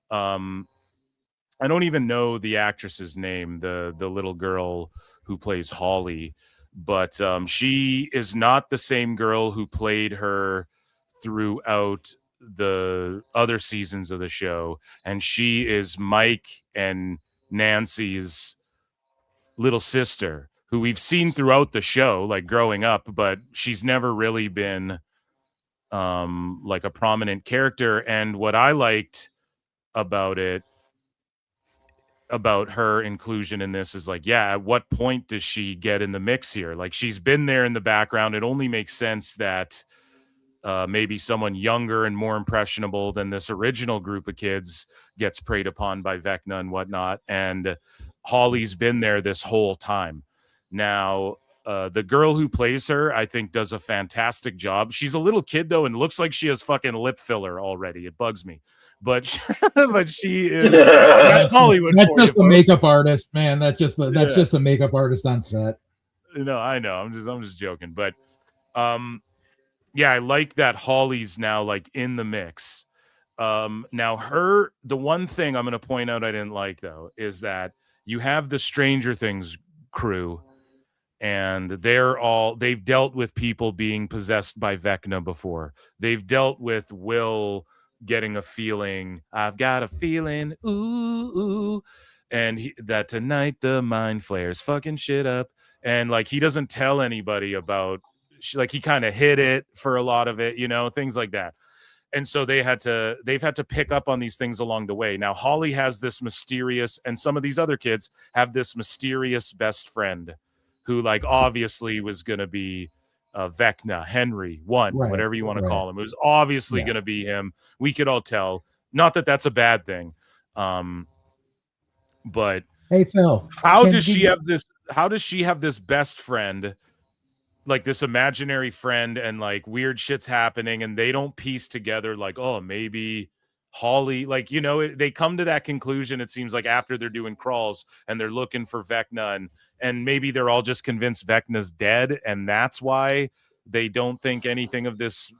I don't even know the actress's name, the little girl who plays Holly, but she is not the same girl who played her throughout the other seasons of the show. And she is Mike and Nancy's little sister, who we've seen throughout the show, like growing up, but she's never really been like a prominent character. And what I liked about her inclusion in this is like, at what point does she get in the mix here? Like she's been there in the background. It only makes sense that maybe someone younger and more impressionable than this original group of kids gets preyed upon by Vecna and whatnot. And Holly's been there this whole time. Now, the girl who plays her, I think, does a fantastic job. She's a little kid, though, and looks like she has fucking lip filler already. It bugs me. But she is. That's Hollywood. That's just the makeup artist, man. That's just the makeup artist on set. No, I know. I'm just joking. But I like that Holly's now like in the mix. Now the one thing I'm going to point out I didn't like, though, is that you have the Stranger Things crew, and they've dealt with people being possessed by Vecna before. They've dealt with Will getting a feeling. I've got a feeling, ooh, and that tonight the mind flares, fucking shit up, and like he doesn't tell anybody about. Like he kind of hid it for a lot of it, things like that. And so they've had to pick up on these things along the way. Now Holly has this mysterious, and some of these other kids have this mysterious best friend who like obviously was going to be Vecna, Henry, whatever you want to call him. It was obviously going to be him. We could all tell. Not that that's a bad thing. But hey Phil, how does she have this best friend, like this imaginary friend, and like weird shit's happening and they don't piece together like, oh, maybe Holly, like, they come to that conclusion, it seems like, after they're doing crawls and they're looking for Vecna, and maybe they're all just convinced Vecna's dead, and that's why they don't think anything of this.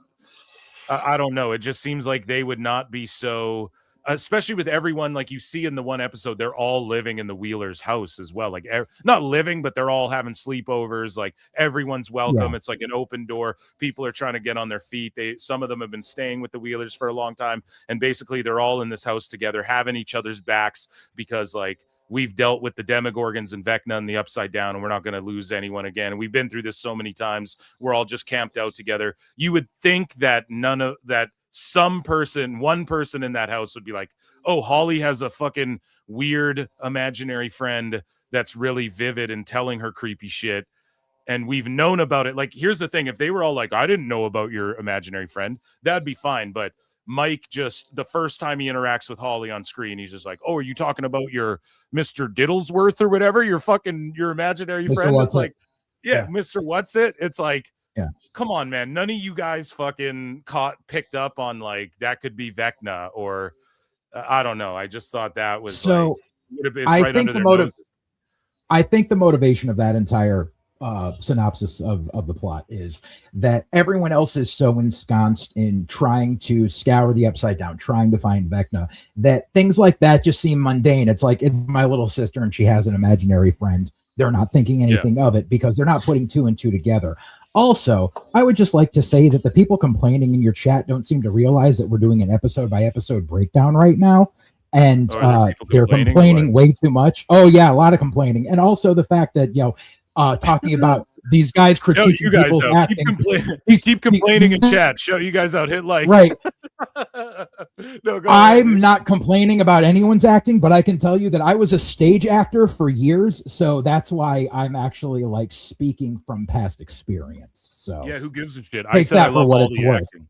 I don't know. It just seems like they would not be so, especially with everyone, like you see in the one episode, they're all living in the Wheeler's house as well. Like not living, but they're all having sleepovers. Like everyone's welcome. Yeah. It's like an open door. People are trying to get on their feet. Some of them have been staying with the Wheelers for a long time. And basically they're all in this house together, having each other's backs because like, we've dealt with the Demogorgons and Vecna and the Upside Down, and we're not going to lose anyone again. And we've been through this so many times. We're all just camped out together. You would think that one person in that house would be like, oh, Holly has a fucking weird imaginary friend that's really vivid and telling her creepy shit. And we've known about it. Like, here's the thing. If they were all like, I didn't know about your imaginary friend, that'd be fine. But Mike just, the first time he interacts with Holly on screen, he's just like, oh, are you talking about your Mr. Diddlesworth or whatever? Your imaginary Mr. friend? What's it's like, yeah, Mr. What's it? It's like, yeah, come on, man. None of you guys fucking picked up on like, that could be Vecna or I don't know. I just thought that was so like, it's right under their noses. I think the motivation of that entire synopsis of the plot is that everyone else is so ensconced in trying to scour the Upside Down, trying to find Vecna, that things like that just seem mundane. It's like, it's my little sister and she has an imaginary friend. They're not thinking anything of it because they're not putting two and two together. Also, I would just like to say that the people complaining in your chat don't seem to realize that we're doing an episode by episode breakdown right now. And they're complaining way too much. Oh yeah, a lot of complaining. And also the fact that, talking about these guys critiquing people's acting. Keep complaining in chat. Show you guys out. Hit like. Right. No, I'm not complaining about anyone's acting, but I can tell you that I was a stage actor for years, so that's why I'm actually like speaking from past experience. So yeah, who gives a shit? I said I love all the acting.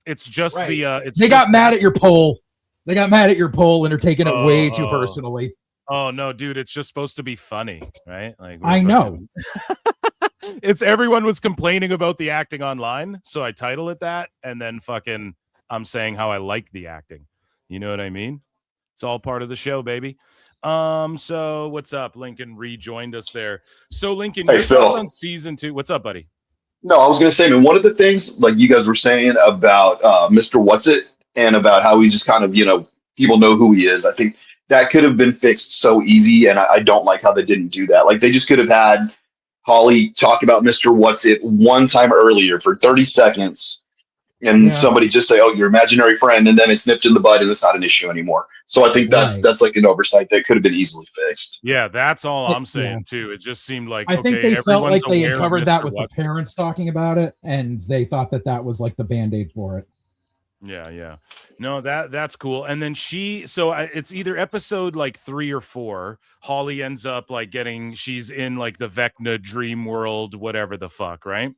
It's just they got mad at your poll. They got mad at your poll and are taking it way too personally. Oh no, dude! It's just supposed to be funny, right? Like I know. It's everyone was complaining about the acting online, so I title it that, and then fucking I'm saying how I like the acting. You know what I mean? It's all part of the show, baby. So what's up? Lincoln rejoined us there. So Lincoln, your thoughts on season 2? What's up, buddy? No, I was gonna say, man, one of the things like you guys were saying about Mr. What's It and about how he just kind of, people know who he is. I think that could have been fixed so easy, and I don't like how they didn't do that. Like, they just could have had Holly talk about Mr. What's It one time earlier for 30 seconds, and somebody just say, oh, your imaginary friend, and then it's nipped in the bud, and it's not an issue anymore. So I think that's like an oversight that could have been easily fixed. Yeah, that's all I'm saying, too. It just seemed like, I think they felt like they had covered that with the parents talking about it, and they thought that was like the Band-Aid for it. Yeah. No, that's cool. And then it's either episode like 3 or 4. Holly ends up like she's in like the Vecna dream world, whatever the fuck, right?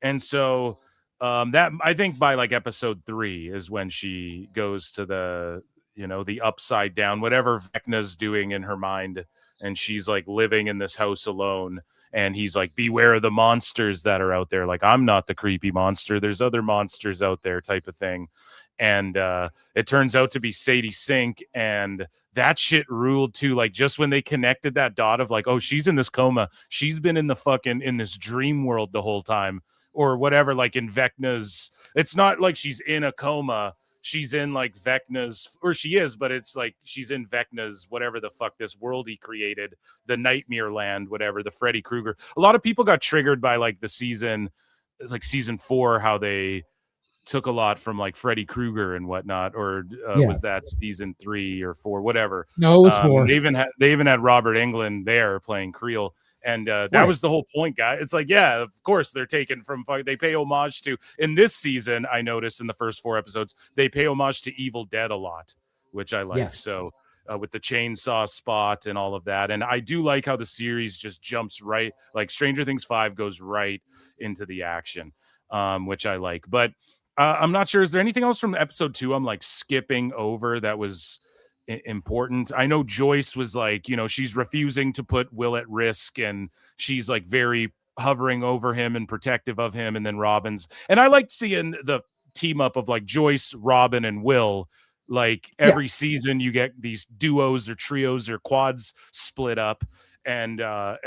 And so that I think by like episode 3 is when she goes to the the Upside Down, whatever Vecna's doing in her mind, and she's like living in this house alone. And he's like, beware of the monsters that are out there. Like, I'm not the creepy monster. There's other monsters out there, type of thing. And it turns out to be Sadie Sink. And that shit ruled too. Like, just when they connected that dot of like, oh, she's in this coma. She's been in this dream world the whole time or whatever. Like in Vecna's, it's not like she's in a coma. She's in like Vecna's, or she is, but it's like she's in Vecna's, whatever the fuck this world he created, the Nightmare Land, whatever, the Freddy Krueger. A lot of people got triggered by like the season 4, how they took a lot from like Freddy Krueger and whatnot, or was that season 3 or 4, whatever. No, it was 4. They even had Robert Englund there playing Creel. And that was the whole point, guy. It's like, yeah, of course they're taken from, they pay homage to, in this season, I noticed in the first 4 episodes, they pay homage to Evil Dead a lot, which I like. Yes. So with the chainsaw spot and all of that. And I do like how the series just jumps right, like Stranger Things 5 goes right into the action, which I like. But I'm not sure, is there anything else from episode 2 I'm like skipping over that was important? I know Joyce was like, she's refusing to put Will at risk, and she's like very hovering over him and protective of him. And then Robin's, and I liked seeing the team up of like Joyce, Robin, and Will. Like every season you get these duos or trios or quads split up, and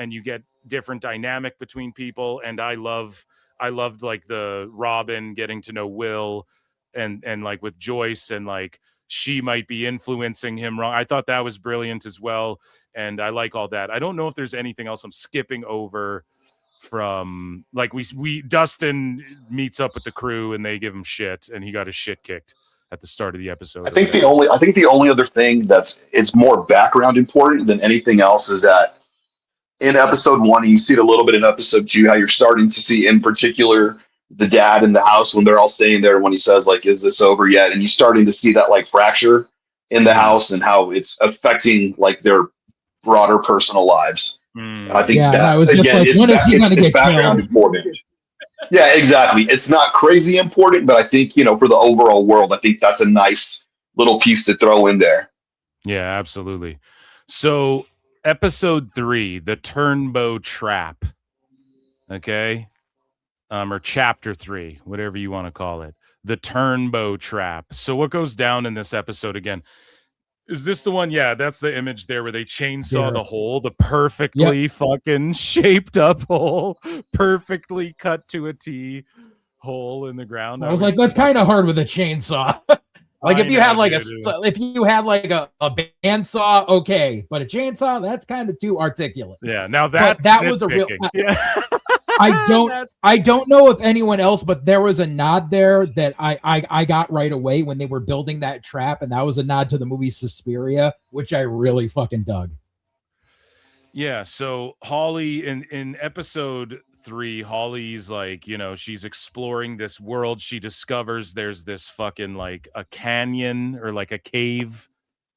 you get different dynamic between people. And I loved like the Robin getting to know Will, and like with Joyce, and like she might be influencing him wrong. I thought that was brilliant as well. And I like all that. I don't know if there's anything else I'm skipping over from, like we Dustin meets up with the crew and they give him shit, and he got his shit kicked at the start of the episode. I think the only other thing it's more background important than anything else is that in episode 1, and you see it a little bit in episode 2, how you're starting to see in particular the dad in the house when they're all staying there, when he says like, is this over yet? And you're starting to see that like fracture in the house and how it's affecting like their broader personal lives. And I think that, I was just again, like, when is he going to get killed? Important. Yeah, exactly. It's not crazy important, but I think, for the overall world, I think that's a nice little piece to throw in there. Yeah, absolutely. So episode 3, the Turnbow Trap. Okay. Or chapter 3, whatever you want to call it. The Turnbow Trap. So what goes down in this episode again? Is this the one? Yeah, that's the image there where they chainsaw the hole, the perfectly fucking shaped up hole, perfectly cut to a T hole in the ground. I was like, that's kind of hard with a chainsaw. Like if you had like a bandsaw, okay, but a chainsaw, that's kind of too articulate. Yeah, now that was a real. I don't know if anyone else, but there was a nod there that I got right away when they were building that trap, and that was a nod to the movie Suspiria, which I really fucking dug. Yeah, so Holly in episode 3, Holly's like, she's exploring this world. She discovers there's this fucking like a canyon or like a cave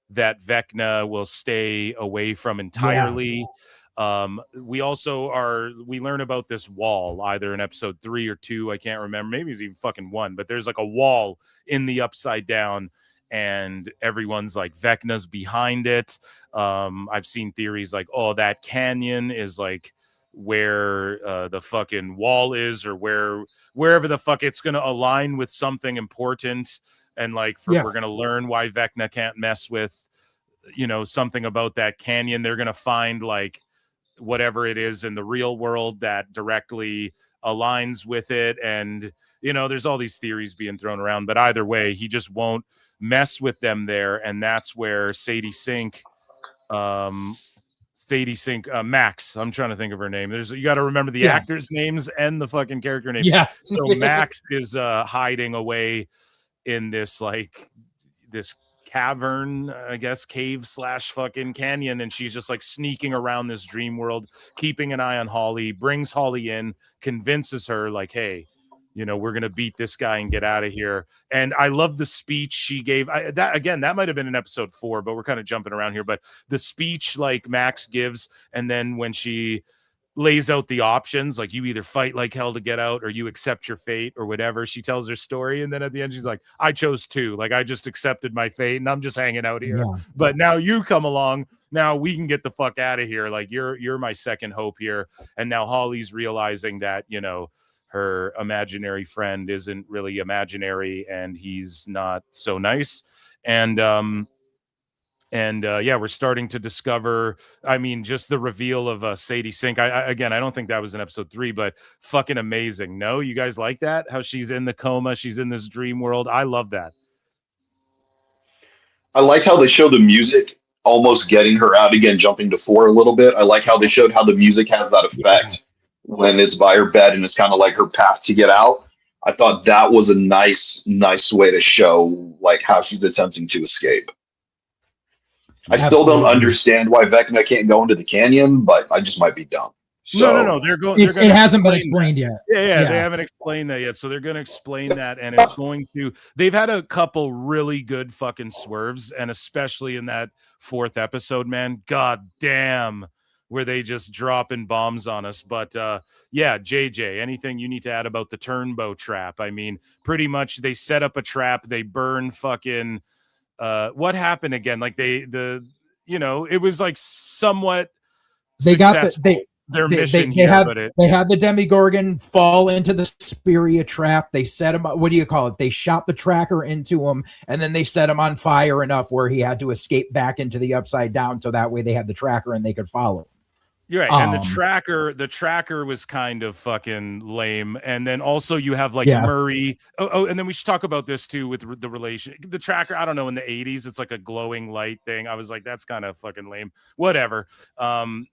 that Vecna will stay away from entirely. We learn about this wall either in episode 3 or 2, I can't remember, maybe it's even fucking 1, but there's like a wall in the Upside Down, and everyone's like, Vecna's behind it. I've seen theories like, oh, that canyon is like where the fucking wall is, or wherever the fuck it's gonna align with something important, and like we're gonna learn why Vecna can't mess with something about that canyon. They're gonna find like whatever it is in the real world that directly aligns with it, and there's all these theories being thrown around, but either way he just won't mess with them there. And that's where Sadie Sink, Max, I'm trying to think of her name. You got to remember the actors' names and the fucking character names. Yeah. So Max is hiding away in this cavern, I guess, cave / fucking canyon, and she's just like sneaking around this dream world, keeping an eye on Holly, brings Holly in, convinces her like, hey, we're gonna beat this guy and get out of here. And I love the speech she gave. That might have been in episode 4, but we're kind of jumping around here. But the speech like Max gives, and then when she lays out the options, like you either fight like hell to get out, or you accept your fate, or whatever, she tells her story, and then at the end she's like, I chose 2, like I just accepted my fate and I'm just hanging out here, but now you come along, now we can get the fuck out of here, like you're my second hope here. And now Holly's realizing that her imaginary friend isn't really imaginary, and he's not so nice. And we're starting to discover, just the reveal of Sadie Sink. I don't think that was in episode 3, but fucking amazing. No, you guys like that? How she's in the coma, she's in this dream world. I love that. I liked how they show the music almost getting her out again, jumping to 4 a little bit. I like how they showed how the music has that effect when it's by her bed and it's kind of like her path to get out. I thought that was a nice way to show like how she's attempting to escape. I still don't Absolutely. understand why Vecna can't go into the canyon, but I just might be dumb. So, No. They're going. It hasn't been explained yet. Yeah, they haven't explained that yet. So they're going to explain that, and it's going to. They've had a couple really good fucking swerves, and especially in that 4th episode, man. God damn, where they just dropping bombs on us. But yeah, JJ, anything you need to add about the turnbow trap? I mean, pretty much they set up a trap. They burn fucking. What happened again? Like it was like somewhat. They got their they mission they here, had but they had the Demogorgon fall into the Speria trap. They set him up. What do you call it? They shot the tracker into him, and then they set him on fire enough where he had to escape back into the Upside Down. So that way they had the tracker and they could follow him. You're right. And the tracker was kind of fucking lame. And then also you have like Murray. Oh, and then we should talk about this too with the relation. The tracker, I don't know, in the 80s, it's like a glowing light thing. I was like, that's kind of fucking lame. Whatever.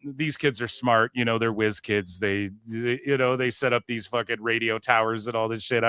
These kids are smart, they're whiz kids. They set up these fucking radio towers and all this shit.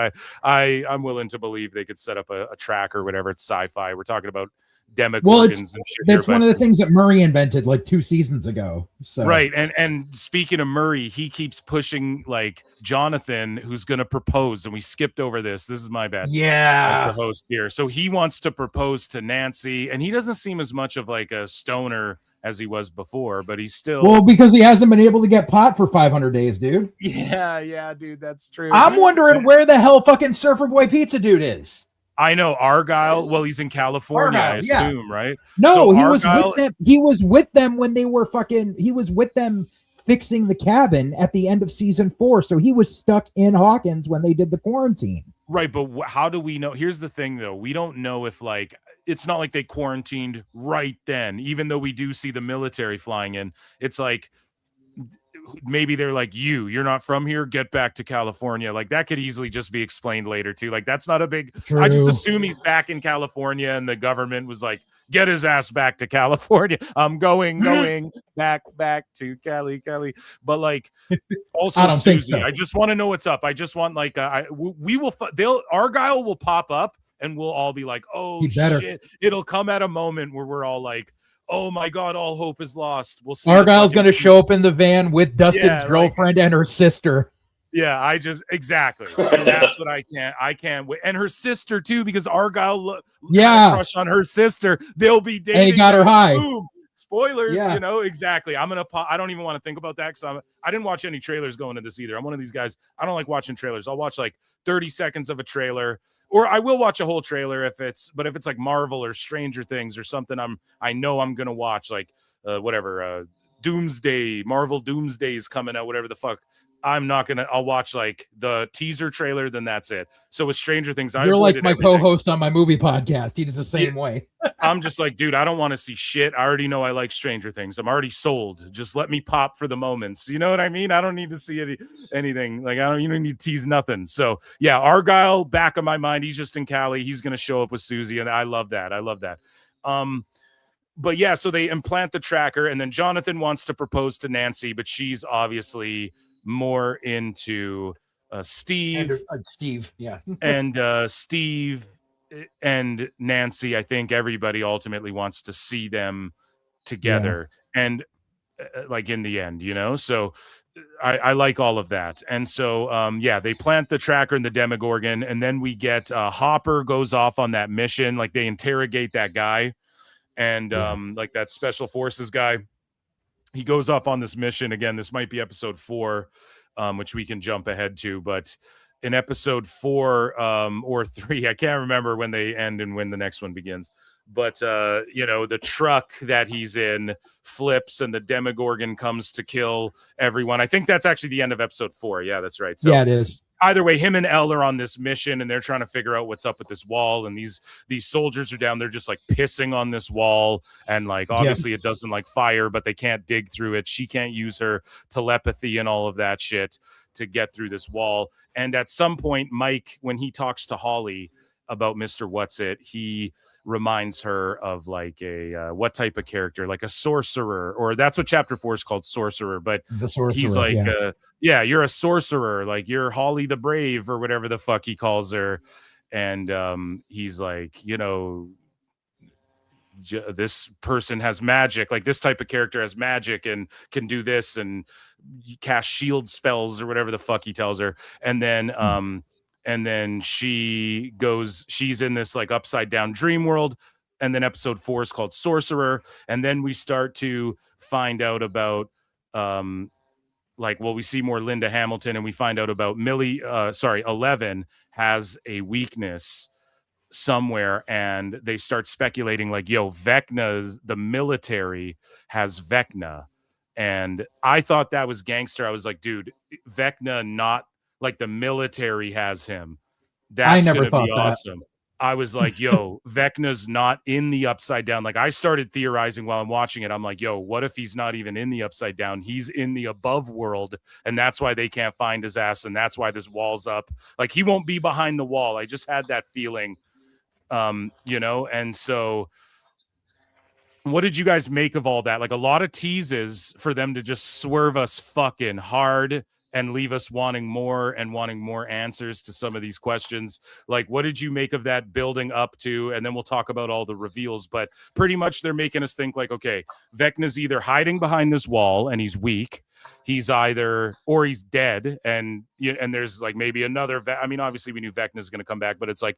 I'm willing to believe they could set up a tracker or whatever. It's sci-fi. We're talking about Demogorgons and shit. That's one of the things that Murray invented like 2 seasons ago. So right, and speaking of Murray, he keeps pushing like Jonathan, who's going to propose, and we skipped over this. This is my bad. Yeah, as the host here, so he wants to propose to Nancy, and he doesn't seem as much of like a stoner as he was before, but he's still because he hasn't been able to get pot for 500 days, dude. Yeah, dude, that's true. I'm wondering where the hell fucking Surfer Boy Pizza dude is. I know Argyle. Well, he's in California, I assume, right? No, so he was with them. He was with them when they were fucking. He was with them fixing the cabin at the end of season 4. So he was stuck in Hawkins when they did the quarantine. Right, but how do we know? Here's the thing, though. We don't know if like it's not like they quarantined right then, even though we do see the military flying in. It's like maybe they're like, you're not from here, get back to California. Like that could easily just be explained later too. Like that's not a big I just assume he's back in California and the government was like, get his ass back to California. I'm going back to Cali. But like also Susie, I just want to know what's up. I just want like Argyle will pop up and we'll all be like, oh shit. It'll come at a moment where we're all like, oh my God, all hope is lost. We'll see. Argyle's going to show up in the van with Dustin's girlfriend and her sister. Yeah, exactly. So that's what I can't wait. And her sister too, because Argyle had a crush on her sister. They'll be dating. And he got her high. Boom. Spoilers, exactly. I don't even want to think about that because I didn't watch any trailers going into this either. I'm one of these guys. I don't like watching trailers. I'll watch like 30 seconds of a trailer. Or I will watch a whole trailer if it's like Marvel or Stranger Things or something I know I'm gonna watch, like Doomsday, Marvel Doomsday is coming out, whatever the fuck. I'll watch like the teaser trailer, then that's it. So with Stranger Things, you're like my co-host on my movie podcast. He does the same way. I'm just like, dude, I don't want to see shit. I already know I like Stranger Things. I'm already sold. Just let me pop for the moments. You know what I mean? I don't need to see anything. Like you don't need to tease nothing. So yeah, Argyle, back of my mind, he's just in Cali. He's gonna show up with Susie, and I love that. But yeah, so they implant the tracker, and then Jonathan wants to propose to Nancy, but she's obviously more into Steve. Steve, yeah. And Steve and Nancy, I think everybody ultimately wants to see them together. And like in the end, so I like all of that. And so, they plant the tracker in the Demogorgon, and then we get Hopper goes off on that mission. Like they interrogate that guy and like that special forces guy. He goes off on this mission. Again, this might be episode 4, which we can jump ahead to, but in episode 4 or 3, I can't remember when they end and when the next one begins. But, the truck that he's in flips and the Demogorgon comes to kill everyone. I think that's actually the end of episode 4. Yeah, that's right. So, yeah, it is. Either way, him and Elle are on this mission and they're trying to figure out what's up with this wall. And these soldiers are down there just like pissing on this wall. And like, obviously it doesn't like fire, but they can't dig through it. She can't use her telepathy and all of that shit to get through this wall. And at some point, Mike, when he talks to Holly, about Mr. What's-It, he reminds her of like a what type of character, like a sorcerer, or that's what chapter 4 is called, sorcerer. But The sorcerer, he's like, yeah. yeah, you're a sorcerer, like you're Holly the Brave or whatever the fuck he calls her. And he's like, you know, this person has magic, like this type of character has magic and can do this and cast shield spells or whatever the fuck he tells her. And then she's in this like upside down dream world. And then episode 4 is called Sorcerer. And then we start to find out about we see more Linda Hamilton, and we find out about 11 has a weakness somewhere, and they start speculating like, yo, the military has Vecna. And I thought that was gangster. I was like, dude, Vecna, not like the military has him. That's never gonna be thought that. awesome. I was like, yo, Vecna's not in the upside down. Like, I started theorizing while I'm watching it. I'm like, yo, what if he's not even in the upside down? He's in the above world, and that's why they can't find his ass, and that's why this wall's up. Like, he won't be behind the wall. I just had that feeling. And so what did you guys make of all that? Like, a lot of teases for them to just swerve us fucking hard and leave us wanting more answers to some of these questions. Like, what did you make of that building up to? And then we'll talk about all the reveals, but pretty much they're making us think like, okay, Vecna's either hiding behind this wall and he's weak, he's dead, and there's like maybe another I mean, obviously we knew Vecna's going to come back, but it's like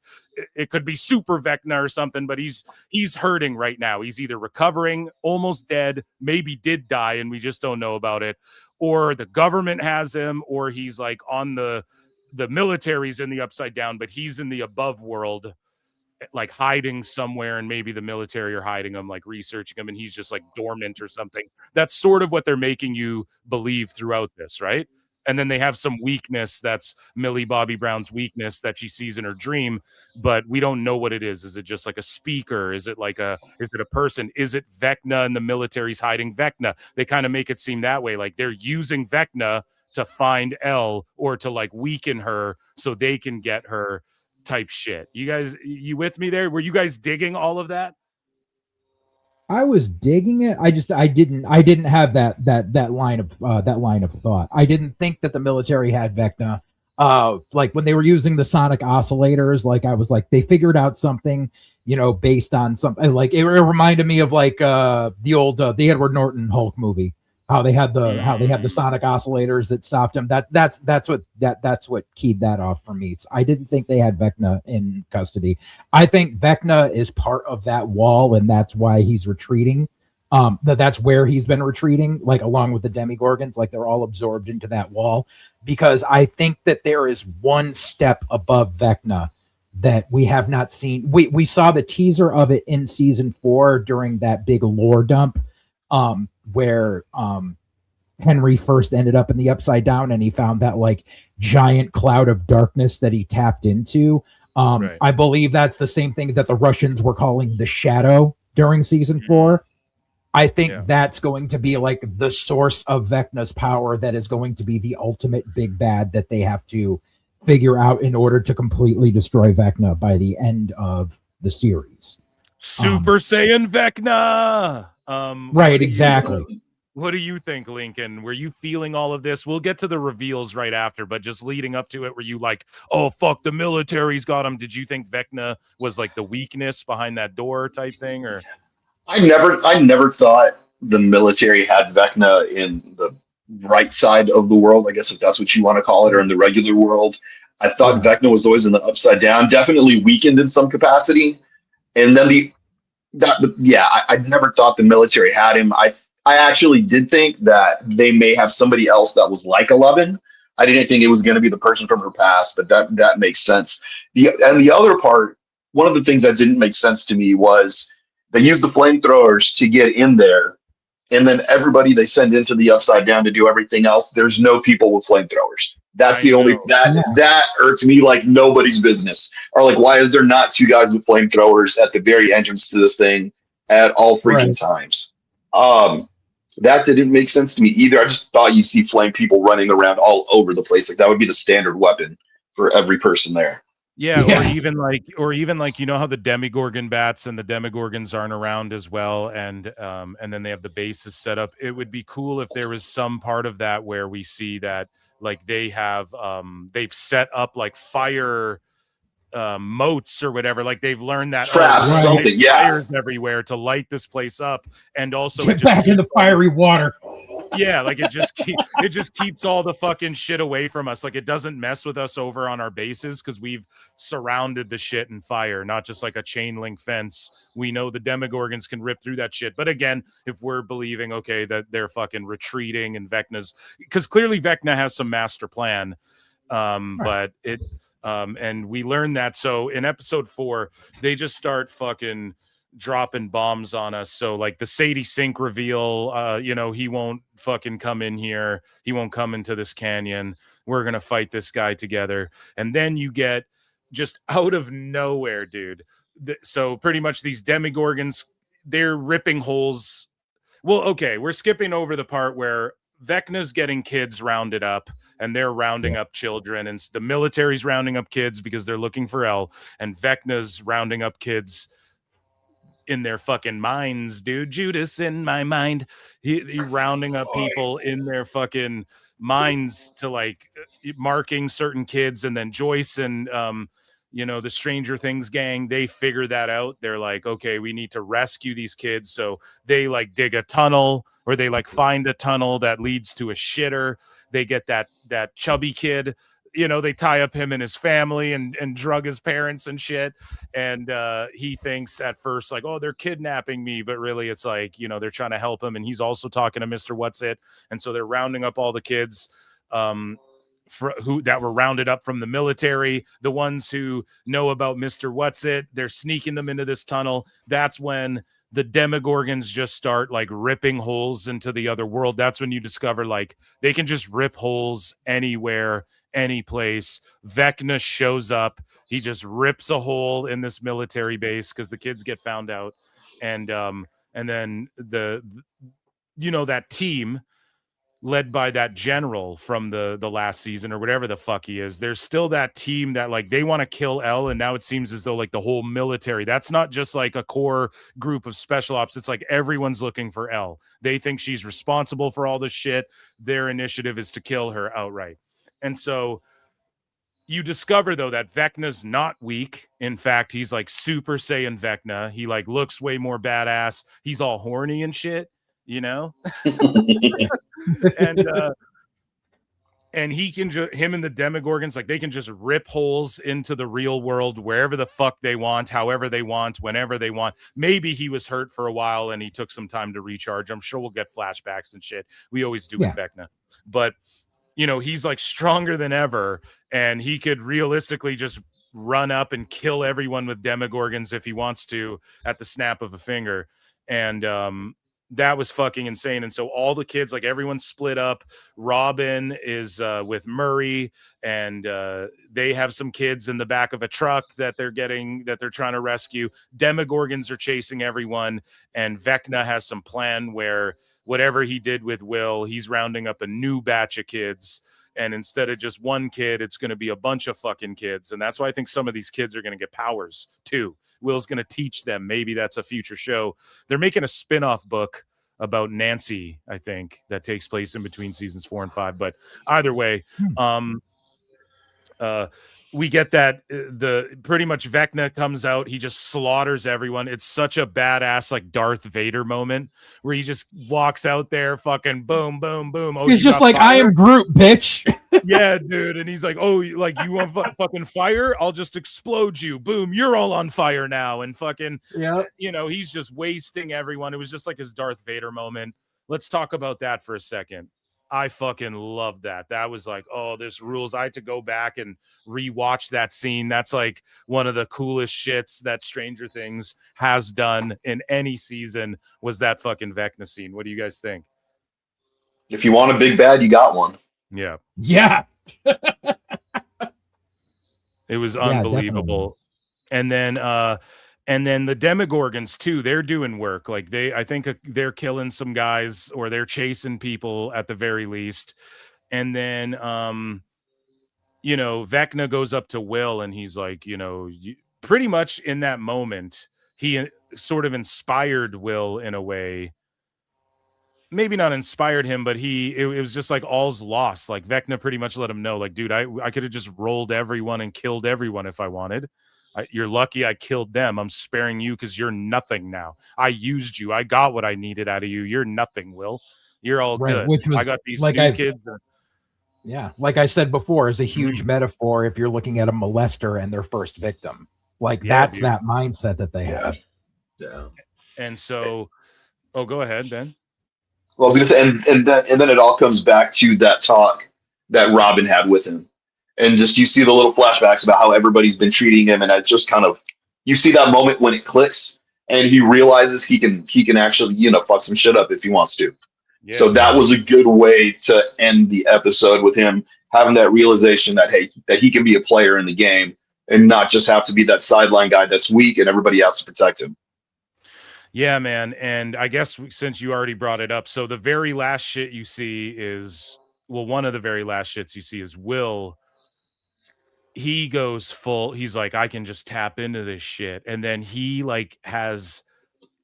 it could be super Vecna or something, but he's hurting right now. He's either recovering, almost dead, maybe did die and we just don't know about it, or the government has him, or he's like on the military's in the upside down, but he's in the above world, like hiding somewhere, and maybe the military are hiding him, like researching him, and he's just like dormant or something. That's sort of what they're making you believe throughout this, right? And then they have some weakness that's Millie Bobby Brown's weakness that she sees in her dream, but we don't know what it is. Is it just like a speaker? Is it a person? Is it Vecna and the military's hiding Vecna? They kind of make it seem that way. Like they're using Vecna to find Elle or to like weaken her so they can get her type shit. You with me there? Were you guys digging all of that? I was digging it. I didn't have that line of thought. I didn't think that the military had Vecna. Like when they were using the sonic oscillators, like I was like, they figured out something, based on something. Like it reminded me of like the old the Edward Norton Hulk movie. How they had the sonic oscillators that stopped him. That's what keyed that off for me. So I didn't think they had Vecna in custody. I think Vecna is part of that wall, and that's why he's retreating. That's where he's been retreating, like along with the Demigorgons, like they're all absorbed into that wall. Because I think that there is one step above Vecna that we have not seen. We saw the teaser of it in season 4 during that big lore dump. Where Henry first ended up in the upside down, and he found that like giant cloud of darkness that he tapped into. Right. I believe that's the same thing that the Russians were calling the shadow during season 4. I think that's going to be like the source of Vecna's power, that is going to be the ultimate big bad that they have to figure out in order to completely destroy Vecna by the end of the series. Super Saiyan Vecna. Right, exactly. What do you think, Lincoln? Were you feeling all of this? We'll get to the reveals right after, but just leading up to it, were you like, oh fuck, the military's got him? Did you think Vecna was like the weakness behind that door type thing? Or I never thought the military had Vecna in the right side of the world, I guess, if that's what you want to call it, or in the regular world. I thought Vecna was always in the upside down, definitely weakened in some capacity. And then I never thought the military had him. I actually did think that they may have somebody else that was like 11. I didn't think it was going to be the person from her past, but that makes sense. The other part, one of the things that didn't make sense to me was they use the flamethrowers to get in there, and then everybody they send into the upside down to do everything else, there's no people with flamethrowers. That's the only that irks me like nobody's business. Or like, why is there not 2 guys with flamethrowers at the very entrance to this thing at all freaking times? That didn't make sense to me either. I just thought you'd see flame people running around all over the place. Like that would be the standard weapon for every person there. Yeah, Yeah. or even like you know how the Demigorgon bats and the Demigorgons aren't around as well, and then they have the bases set up. It would be cool if there was some part of that where we see that like they've set up like fire moats or whatever, like they've learned that Traps, we're gonna Right. light something. Yeah. fires everywhere to light this place up, and also it Get just back in keeps the fiery water. yeah, like it just keeps all the fucking shit away from us. Like it doesn't mess with us over on our bases because we've surrounded the shit in fire, not just like a chain link fence. We know the Demogorgons can rip through that shit. But again, if we're believing okay that they're fucking retreating and Vecna's because clearly Vecna has some master plan. But it and we learned that. So in episode 4, they just start fucking dropping bombs on us. So like the Sadie Sink reveal, you know, he won't fucking come in here. He won't come into this canyon. We're gonna fight this guy together. And then you get just out of nowhere, dude. So pretty much these demigorgons, they're ripping holes. Well, okay, we're skipping over the part where Vecna's getting kids rounded up and they're rounding up children, and the military's rounding up kids because they're looking for El, and Vecna's rounding up kids in their fucking minds, dude. Judas in my mind. He rounding up people in their fucking minds to like marking certain kids, and then Joyce and you know, the Stranger Things gang, they figure that out. They're like, okay, we need to rescue these kids. So they like dig a tunnel, or they like find a tunnel that leads to a shitter. They get that chubby kid, you know, they tie up him and his family and drug his parents and shit. And he thinks at first like, oh, they're kidnapping me, but really it's like, you know, they're trying to help him, and he's also talking to Mr. What's It. And so they're rounding up all the kids who that were rounded up from the military, the ones who know about Mr. What's It. They're sneaking them into this tunnel. That's when the Demogorgons just start like ripping holes into the other world. That's when you discover like they can just rip holes anywhere, any place. Vecna shows up. He just rips a hole in this military base because the kids get found out. And then you know, that team led by that general from the last season or whatever the fuck he is, there's still that team that like they want to kill El, and now it seems as though like the whole military, that's not just like a core group of special ops, it's like everyone's looking for El. They think she's responsible for all this shit. Their initiative is to kill her outright. And so you discover though that Vecna's not weak. In fact, he's like Super Saiyan Vecna. He like looks way more badass. He's all horny and shit, you know? and he can just, him and the Demogorgons, like they can just rip holes into the real world wherever the fuck they want, however they want, whenever they want. Maybe he was hurt for a while and he took some time to recharge. I'm sure we'll get flashbacks and shit. We always do with Vecna. But you know, he's like stronger than ever, and he could realistically just run up and kill everyone with Demogorgons if he wants to at the snap of a finger. And that was fucking insane. And so all the kids, like everyone's split up. Robin is with Murray, and they have some kids in the back of a truck that they're trying to rescue. Demogorgons are chasing everyone, and Vecna has some plan where whatever he did with Will, he's rounding up a new batch of kids. And instead of just one kid, it's going to be a bunch of fucking kids. And that's why I think some of these kids are going to get powers too. Will's going to teach them. Maybe that's a future show. They're making a spin-off book about Nancy, I think, that takes place in between seasons 4 and 5. But either way, we get that the pretty much Vecna comes out, he just slaughters everyone. It's such a badass like Darth Vader moment where he just walks out there, fucking boom, boom, boom. Oh, he's just like, fire? I am Groot, bitch. Yeah, dude. And he's like, oh, like you want fucking fire? I'll just explode you. Boom, you're all on fire now. And fucking, you know, he's just wasting everyone. It was just like his Darth Vader moment. Let's talk about that for a second. I fucking love that. That was like, oh, this rules. I had to go back and rewatch that scene. That's like one of the coolest shits that Stranger Things has done in any season, was that fucking Vecna scene. What do you guys think? If you want a big bad, you got one. Yeah. Yeah. It was unbelievable. And then the Demogorgons too, they're doing work. Like I think they're killing some guys, or they're chasing people at the very least. And then Vecna goes up to Will and he's like, pretty much in that moment, he sort of inspired Will in a way. Maybe not inspired him, but it was just like all's lost. Like Vecna pretty much let him know, like, dude, I could have just rolled everyone and killed everyone if I wanted. You're lucky I killed them. I'm sparing you because you're nothing now. I used you. I got what I needed out of you. You're nothing, Will. You're all good. Which was I got these like new kids. Yeah, like I said before, is a huge Mhm. metaphor if you're looking at a molester and their first victim. Like Yeah, that's dude. that mindset that they have. Yeah. And so, go ahead, Ben. Well, I was going to say, and then it all comes back to that talk that Robin had with him, and just you see the little flashbacks about how everybody's been treating him, and it just kind of you see that moment when it clicks, and he realizes he can actually fuck some shit up if he wants to. Yeah, So that was a good way to end the episode with him having that realization that that he can be a player in the game and not just have to be that sideline guy that's weak and everybody has to protect him. Yeah, man. And I guess since you already brought it up, so the very last shit you see is, well, one of the very last shits you see is Will. He goes full, he's like, I can just tap into this shit. And then he like has,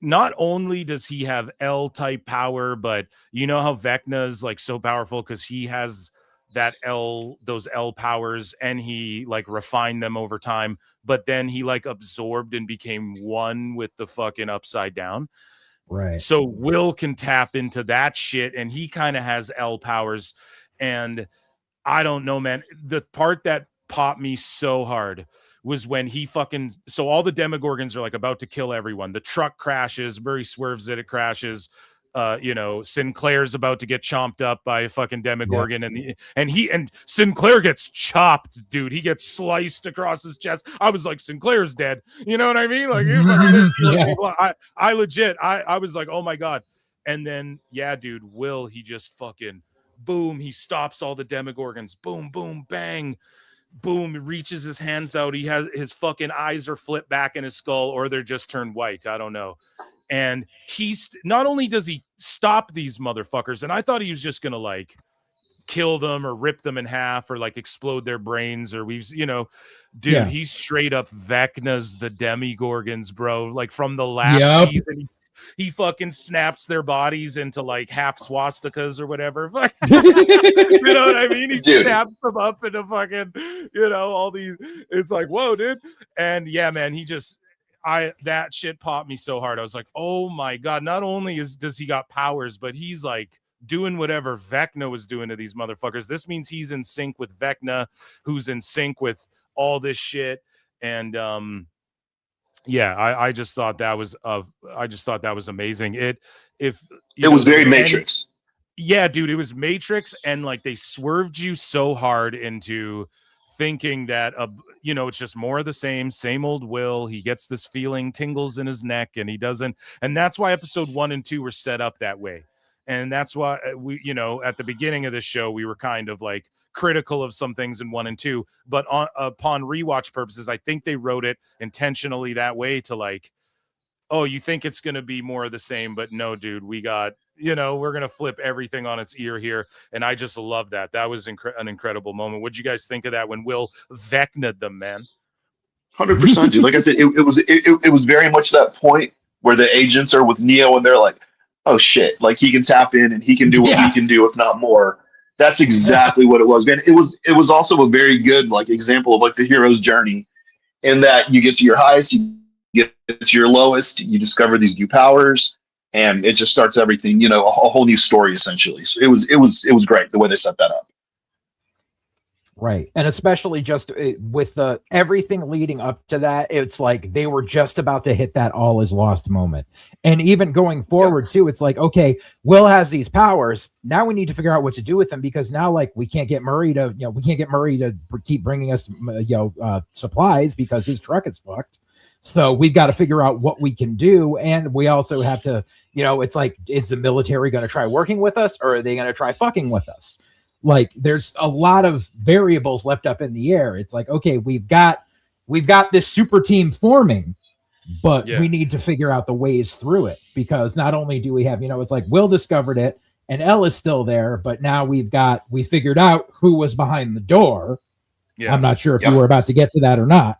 not only does he have L type power, but you know how Vecna is like so powerful because he has those L powers, and he like refined them over time, but then he like absorbed and became one with the fucking Upside Down. Right. So Will can tap into that shit, and he kind of has L powers. And I don't know, man. The part that popped me so hard was when so all the Demogorgons are like about to kill everyone. The truck crashes, Murray swerves it crashes. Sinclair's about to get chomped up by a fucking Demogorgon, and Sinclair gets chopped, dude. He gets sliced across his chest. I was like, Sinclair's dead. You know what I mean? Like, I legit, I was like, oh my God. And then, yeah, dude, Will, he just fucking boom, he stops all the Demogorgons. Boom, boom, bang. Boom, he reaches his hands out. He has his fucking eyes are flipped back in his skull, or they're just turned white. I don't know. And he's not only does he stop these motherfuckers, and I thought he was just gonna like kill them or rip them in half or like explode their brains, or dude, he's straight up Vecna's the Demogorgons, bro. Like from the last season, he fucking snaps their bodies into like half swastikas or whatever. You know what I mean? He snaps them up into fucking, all these. It's like, whoa, dude. And yeah, man, that shit popped me so hard. I was like, oh my God, not only does he got powers, but he's like doing whatever Vecna was doing to these motherfuckers. This means he's in sync with Vecna, who's in sync with all this shit. And I just thought that was amazing. It was very Matrix. Yeah, dude, it was Matrix, and like they swerved you so hard into thinking that it's just more of the same old Will. He gets this feeling, tingles in his neck, and he doesn't. And that's why episode 1 and 2 were set up that way. And that's why we, at the beginning of this show, we were kind of like critical of some things in 1 and 2, but upon rewatch purposes, I think they wrote it intentionally that way to like, oh, you think it's going to be more of the same, but no, dude, we got, we're going to flip everything on its ear here. And I just love that. That was an incredible moment. What'd you guys think of that when Will Vecna'd them, man? 100%, dude. Like I said, it was very much that point where the agents are with Neo and they're like, oh shit, like he can tap in and he can do what we can do, if not more. That's exactly what it was, man. It was also a very good like example of like the hero's journey, in that you get to your highest, you get to your lowest, you discover these new powers, and it just starts everything, a whole new story essentially. So it was great the way they set that up. Right. And especially just with everything leading up to that, it's like they were just about to hit that all is lost moment. And even going forward too, it's like, okay, Will has these powers. Now we need to figure out what to do with them, because now like we can't get Murray to keep bringing us, supplies because his truck is fucked. So we've got to figure out what we can do. And we also have to, it's like, is the military going to try working with us, or are they going to try fucking with us? Like there's a lot of variables left up in the air. It's like, okay, we've got this super team forming, but we need to figure out the ways through it, because not only do we have, it's like Will discovered it and Elle is still there, but now we figured out who was behind the door. Yeah. I'm not sure if Yep. you were about to get to that or not.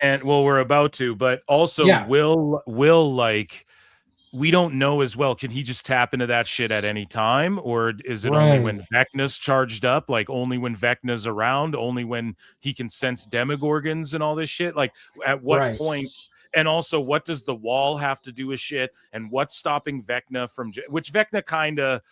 And well, we're about to, but also Yeah. will like we don't know as well. Can he just tap into that shit at any time, or is it only when Vecna's charged up? Like only when Vecna's around, only when he can sense demogorgons and all this shit? Like at what point? And also, what does the wall have to do with shit? And what's stopping Vecna from which Vecna kind of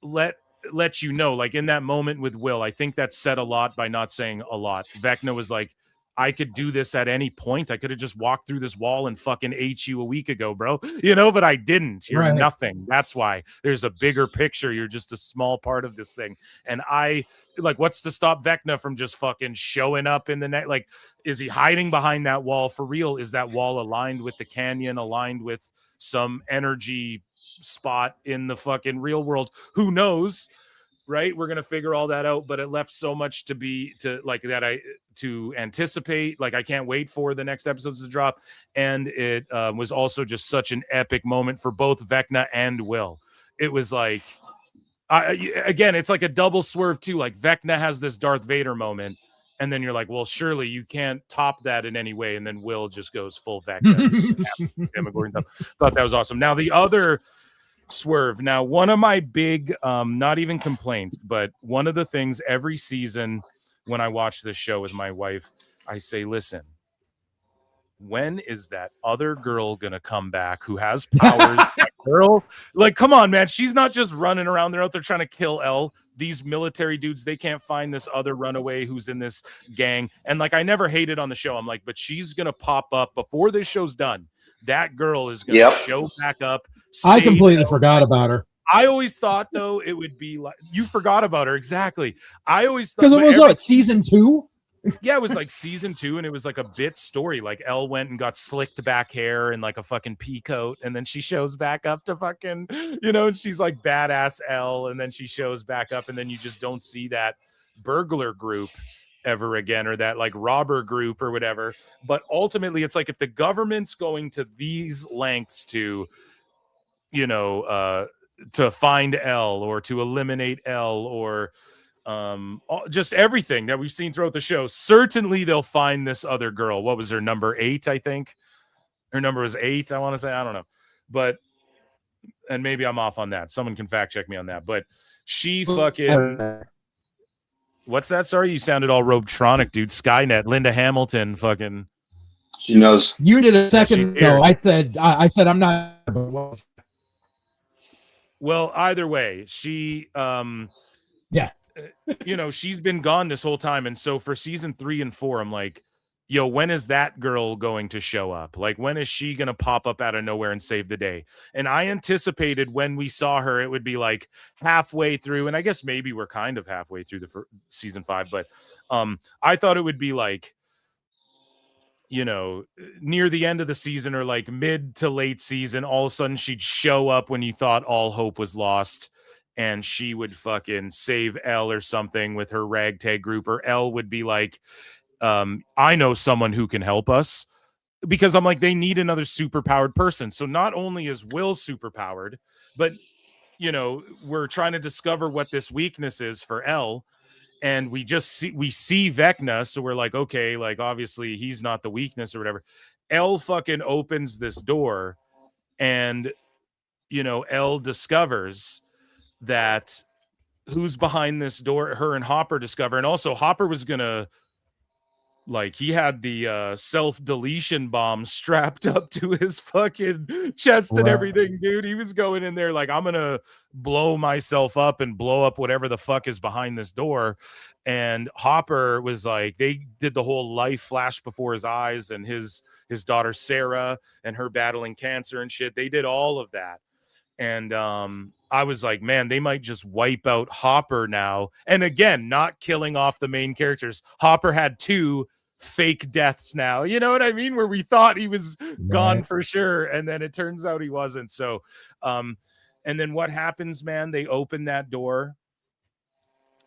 let you know, like in that moment with Will, I think that said a lot by not saying a lot. Vecna was like, I could do this at any point. I could have just walked through this wall and fucking ate you a week ago, bro. You know, but I didn't. You're nothing. That's why there's a bigger picture. You're just a small part of this thing. And I like, what's to stop Vecna from just fucking showing up in the net? Like, is he hiding behind that wall for real? Is that wall aligned with the canyon, aligned with some energy spot in the fucking real world? Who knows? Right, we're gonna figure all that out, but it left so much to anticipate. Like I can't wait for the next episodes to drop, and it was also just such an epic moment for both Vecna and Will. It was like, again, it's like a double swerve too. Like Vecna has this Darth Vader moment, and then you're like, well, surely you can't top that in any way, and then Will just goes full Vecna and snaps Demogorgons up. Thought that was awesome. Now the other swerve. Now, one of my big, not even complaints, but one of the things every season when I watch this show with my wife, I say, listen, when is that other girl gonna come back who has powers? That girl, like, come on, man. She's not just running around. They're out there trying to kill Elle. These military dudes, they can't find this other runaway who's in this gang. And like, I never hated on the show. I'm like, but she's gonna pop up before this show's done. That girl is going to show back up. I completely forgot about her. I always thought, though, it would be like you forgot about her. Exactly. I always thought because it was like season 2. Yeah, it was like season 2, and it was like a bit story. Like Elle went and got slicked back hair and like a fucking pea coat, and then she shows back up to fucking, you know, and she's like badass Elle, and then she shows back up, and then you just don't see that burglar group ever again, or that like robber group or whatever. But ultimately it's like, if the government's going to these lengths to, you know, to find Elle or to eliminate Elle or just everything that we've seen throughout the show, certainly they'll find this other girl. What was her number? 8, I think her number was 8, I want to say. I don't know, but and maybe I'm off on that. Someone can fact check me on that. But she fucking what's that? Sorry, you sounded all Robotronic, dude. Skynet, Linda Hamilton, fucking. She knows. You did a second ago. I said I'm not. Well, either way, she, yeah, you know, she's been gone this whole time, and so for season 3 and 4, I'm like, yo, when is that girl going to show up? Like, when is she going to pop up out of nowhere and save the day? And I anticipated when we saw her, it would be like halfway through. And I guess maybe we're kind of halfway through the season 5, but I thought it would be like, you know, near the end of the season or like mid to late season, all of a sudden she'd show up when you thought all hope was lost. And she would fucking save Elle or something with her ragtag group, or Elle would be like, I know someone who can help us, because I'm like, they need another superpowered person. So not only is Will superpowered, but, you know, we're trying to discover what this weakness is for Elle. And we see Vecna. So we're like, okay, like obviously he's not the weakness or whatever. Elle fucking opens this door, and, you know, Elle discovers that who's behind this door. Her and Hopper discover. And also Hopper was gonna, like, he had the self-deletion bomb strapped up to his fucking chest and everything, dude. He was going in there like, I'm gonna blow myself up and blow up whatever the fuck is behind this door. And Hopper was like, they did the whole life flash before his eyes, and his daughter Sarah and her battling cancer and shit. They did all of that. And I was like, man, they might just wipe out Hopper now. And again, not killing off the main characters. Hopper had 2 fake deaths now. You know what I mean? Where we thought he was gone for sure. And then it turns out he wasn't. So, and then what happens, man? They open that door,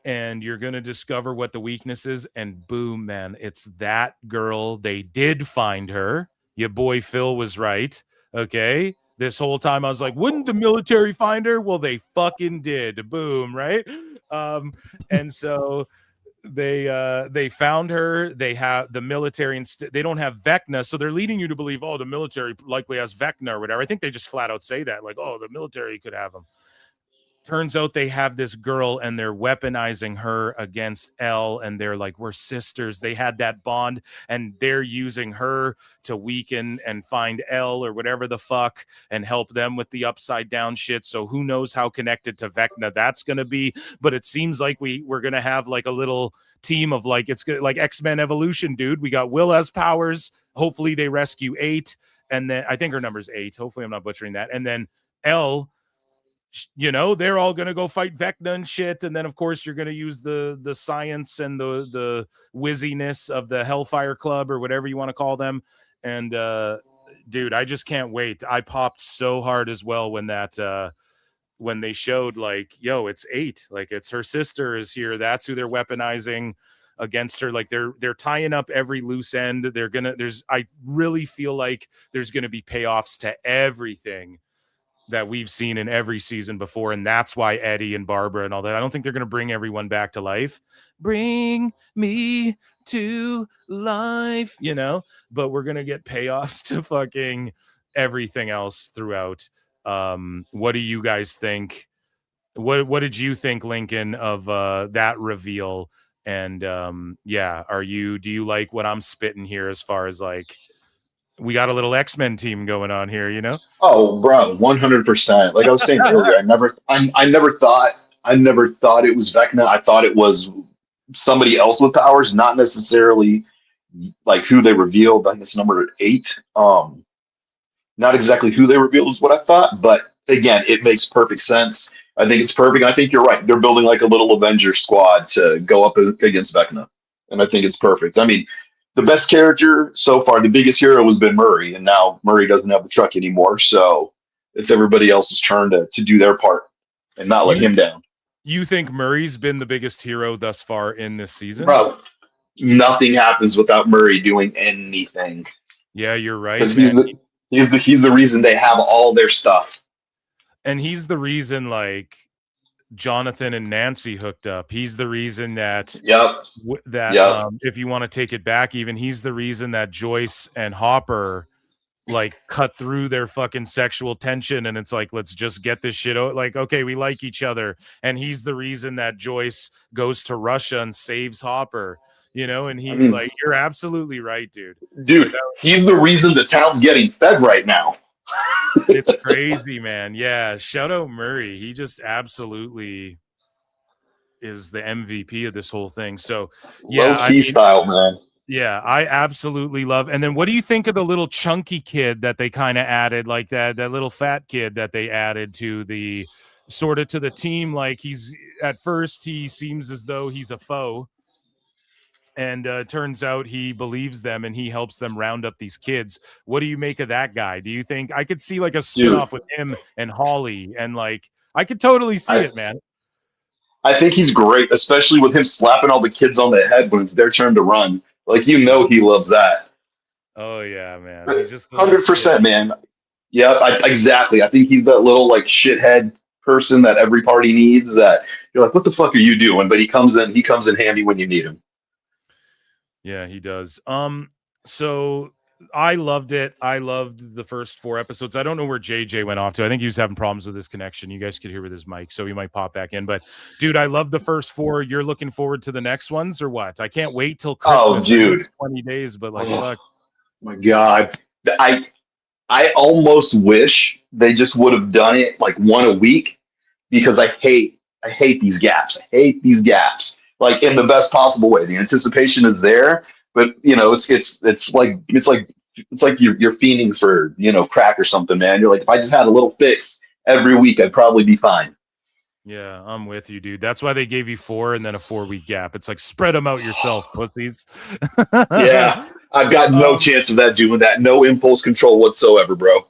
and you're going to discover what the weakness is. And boom, man, it's that girl. They did find her. Your boy Phil was right. Okay. This whole time I was like, wouldn't the military find her? Well, they fucking did. Boom, right? And so they found her. They have the military, and they don't have Vecna, so they're leading you to believe, oh, the military likely has Vecna or whatever. I think they just flat out say that, like, oh, the military could have him. Turns out they have this girl and they're weaponizing her against Elle, and they're like, we're sisters. They had that bond, and they're using her to weaken and find Elle or whatever the fuck and help them with the upside down shit. So who knows how connected to Vecna that's going to be. But it seems like we're going to have like a little team of like, it's like X-Men Evolution, dude. We got Will has powers. Hopefully they rescue 8. And then I think her number's 8. Hopefully I'm not butchering that. And then Elle, you know, they're all going to go fight Vecna and shit. And then, of course, you're going to use the science and the whizziness of the Hellfire Club or whatever you want to call them. And, dude, I just can't wait. I popped so hard as well when that when they showed, like, yo, it's 8. Like, it's her sister is here. That's who they're weaponizing against her. Like, they're tying up every loose end. I really feel like there's going to be payoffs to everything that we've seen in every season before, and that's why Eddie and Barbara and all that. I don't think they're going to bring everyone back to life. Bring me to life, you know, but we're going to get payoffs to fucking everything else throughout. What do you guys think? What did you think, Lincoln, of that reveal? And do you like what I'm spitting here as far as like we got a little X-Men team going on here, you know? Oh, bro, 100%. Like I was saying earlier, I never thought it was Vecna. I thought it was somebody else with powers, not necessarily like who they revealed. I guess number 8. Not exactly who they revealed is what I thought, but again, it makes perfect sense. I think it's perfect. I think you're right. They're building like a little Avenger squad to go up against Vecna, and I think it's perfect. I mean, the best character so far, the biggest hero has been Murray, and now Murray doesn't have the truck anymore, so it's everybody else's turn to do their part and not let him down. You think Murray's been the biggest hero thus far in this season? Bro, nothing happens without Murray doing anything. Yeah, you're right, because man. He's the reason they have all their stuff. And he's the reason, like, Jonathan and Nancy hooked up. He's the reason that if you want to take it back, even he's the reason that Joyce and Hopper like cut through their fucking sexual tension, and it's like, let's just get this shit out. Like, okay, we like each other. And he's the reason that Joyce goes to Russia and saves Hopper, you know. And like, you're absolutely right, dude. He's the reason the town's getting fed right now. It's crazy, man. Yeah, shout out Murray. He just absolutely is the MVP of this whole thing. So yeah, low-key style, man. Yeah, I absolutely love. And then what do you think of the little chunky kid that they kind of added, like that little fat kid that they added to the sort of to the team? Like, he's at first he seems as though he's a foe, and turns out he believes them and he helps them round up these kids. What do you make of that guy? Do you think I could see like a spinoff with him and Holly, and like I could totally see it, man. I think he's great, especially with him slapping all the kids on the head when it's their turn to run. Like, you know, he loves that. Oh yeah, man. He's just 100%, man. Yeah, exactly. I think he's that little like shithead person that every party needs. That you're like, what the fuck are you doing? But he comes in handy when you need him. Yeah, he does. So I loved it. I loved the first 4 episodes. I don't know where JJ went off to. I think he was having problems with his connection. You guys could hear with his mic, so he might pop back in. But dude, I love the first 4. You're looking forward to the next ones or what? I can't wait till Christmas. Oh, dude, it's 20 days, but like, fuck. My God, I almost wish they just would have done it like one a week, because I hate these gaps. I hate these gaps. Like, in the best possible way. The anticipation is there, but you know, it's like you're fiending for, you know, crack or something, man. You're like, if I just had a little fix every week, I'd probably be fine. Yeah, I'm with you, dude. That's why they gave you 4 and then a 4-week gap. It's like, spread them out yourself, pussies. Yeah, I've got no chance of that doing that. No impulse control whatsoever, bro.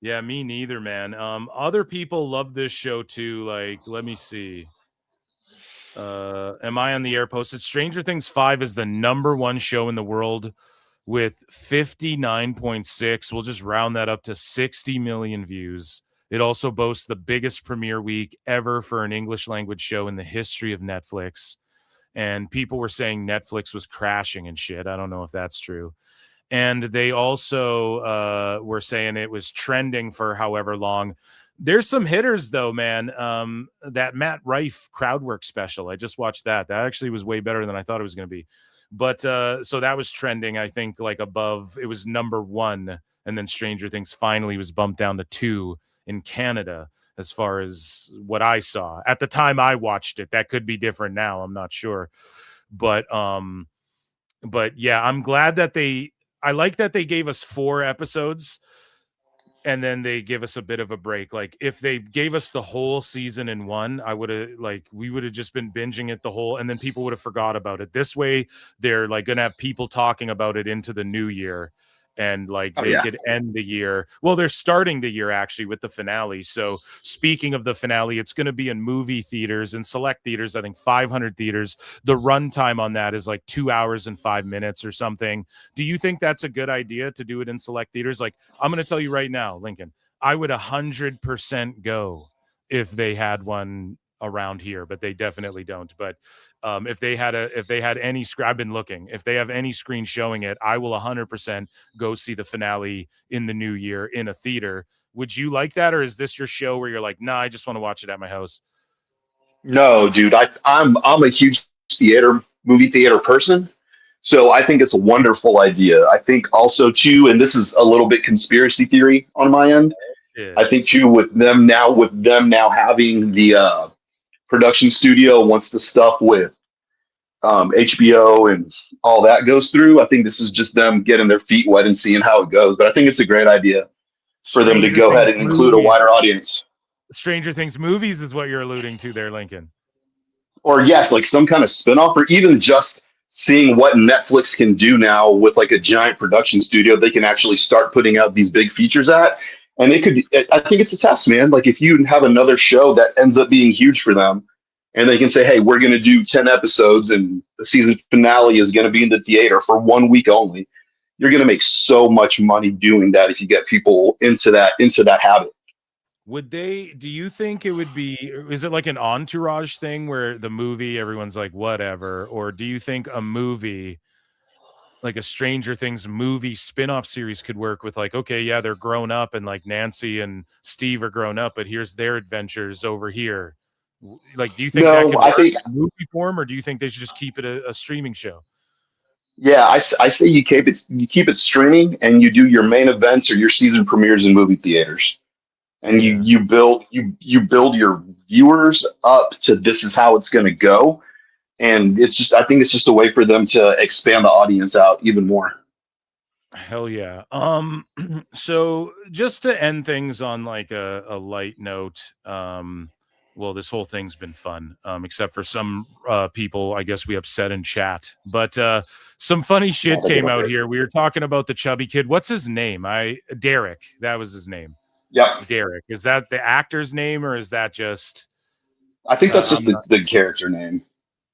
Yeah, me neither, man. Other people love this show too. Like, let me see. Am I on the air posted? Stranger Things 5 is the #1 show in the world with 59.6. We'll just round that up to 60 million views. It also boasts the biggest premiere week ever for an English language show in the history of Netflix. and people were saying Netflix was crashing and shit. I don't know if that's true. And they also were saying it was trending for however long. There's some hitters though, man. That Matt Rife crowdwork special, I just watched that. That actually was way better than I thought it was going to be. But so that was trending, I think, like above. It was number 1, and then Stranger Things finally was bumped down to 2 in Canada, as far as what I saw at the time I watched it. That could be different now. I'm not sure, but yeah, I'm glad that I like that they gave us 4 episodes and then they give us a bit of a break. Like if they gave us the whole season in one, we would have just been binging it the whole, and then people would have forgot about it. This way, they're like going to have people talking about it into the new year. And like could end the year. Well, they're starting the year actually with the finale. So speaking of the finale, it's going to be in movie theaters and select theaters. I think 500 theaters. The runtime on that is like 2 hours and 5 minutes or something. Do you think that's a good idea to do it in select theaters? Like I'm going to tell you right now, Lincoln, I would 100% go if they had one around here, but they definitely don't. But if they had any I've been looking, if they have any screen showing it, I will 100% go see the finale in the new year in a theater. Would you like that, or is this your show where you're like, nah, I just want to watch it at my house? No, dude, I'm a huge movie theater person. So I think it's a wonderful idea. I think also too, and this is a little bit conspiracy theory on my end. Yeah. I think too with them now having the production studio, once the stuff with HBO and all that goes through, I think this is just them getting their feet wet and seeing how it goes. But I think it's a great idea for them to go ahead and include a wider audience. Stranger Things movies is what you're alluding to there, Lincoln. Or yes, like some kind of spinoff, or even just seeing what Netflix can do now with like a giant production studio. They can actually start putting out these big features at. And it could, I think it's a test, man. Like if you have another show that ends up being huge for them, and they can say, hey, we're going to do 10 episodes and the season finale is going to be in the theater for 1 week only. You're going to make so much money doing that if you get people into that habit. Do you think it would be, is it like an Entourage thing where the movie, everyone's like, whatever? Or do you think a movie, like a Stranger Things movie spin-off series could work with like, okay, yeah, they're grown up and like Nancy and Steve are grown up, but here's their adventures over here. Like, do you think that could work in movie form, or do you think they should just keep it a streaming show? Yeah, I say you keep it streaming, and you do your main events or your season premieres in movie theaters, and you build your viewers up to this is how it's going to go, and I think it's just a way for them to expand the audience out even more. Hell yeah. So just to end things on like a light note, well, this whole thing's been fun, except for some people, I guess we upset in chat. But some funny shit came out here. We were talking about the chubby kid. What's his name? Derek. That was his name. Yep. Derek. Is that the actor's name, or is that just? I think that's just the character name.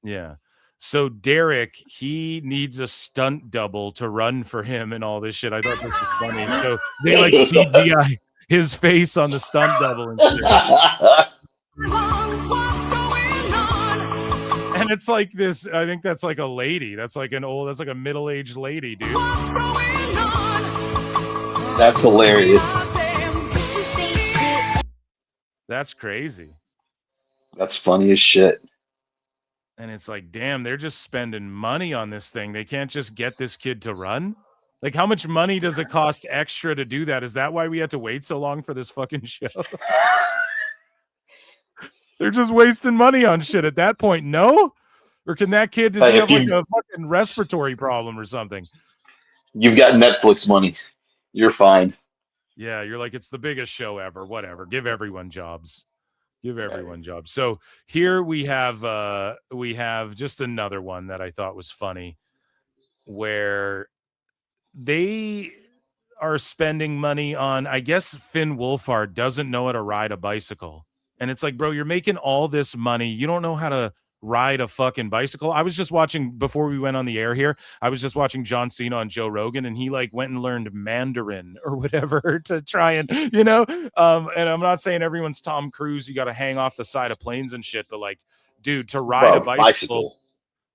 Yeah. So Derek, he needs a stunt double to run for him and all this shit. I thought this was funny. So they like CGI his face on the stunt double and shit. And it's like this, I think that's like a lady. That's like a middle-aged lady, dude. That's hilarious. That's crazy. That's funny as shit. And it's like, damn, they're just spending money on this thing. They can't just get this kid to run. Like, how much money does it cost extra to do that? Is that why we had to wait so long for this fucking show? They're just wasting money on shit at that point, no? Or can that kid just have like a fucking respiratory problem or something? You've got Netflix money. You're fine. Yeah, you're like, it's the biggest show ever. Whatever. Give everyone jobs. So here we have just another one that I thought was funny, where they are spending money on, I guess Finn Wolfhard doesn't know how to ride a bicycle. And it's like, bro, you're making all this money. You don't know how to ride a fucking bicycle. I was just watching, before we went on the air here, I was just watching John Cena on Joe Rogan, and he like went and learned Mandarin or whatever to try and, and I'm not saying everyone's Tom Cruise, you got to hang off the side of planes and shit, but like, dude, to ride a bicycle,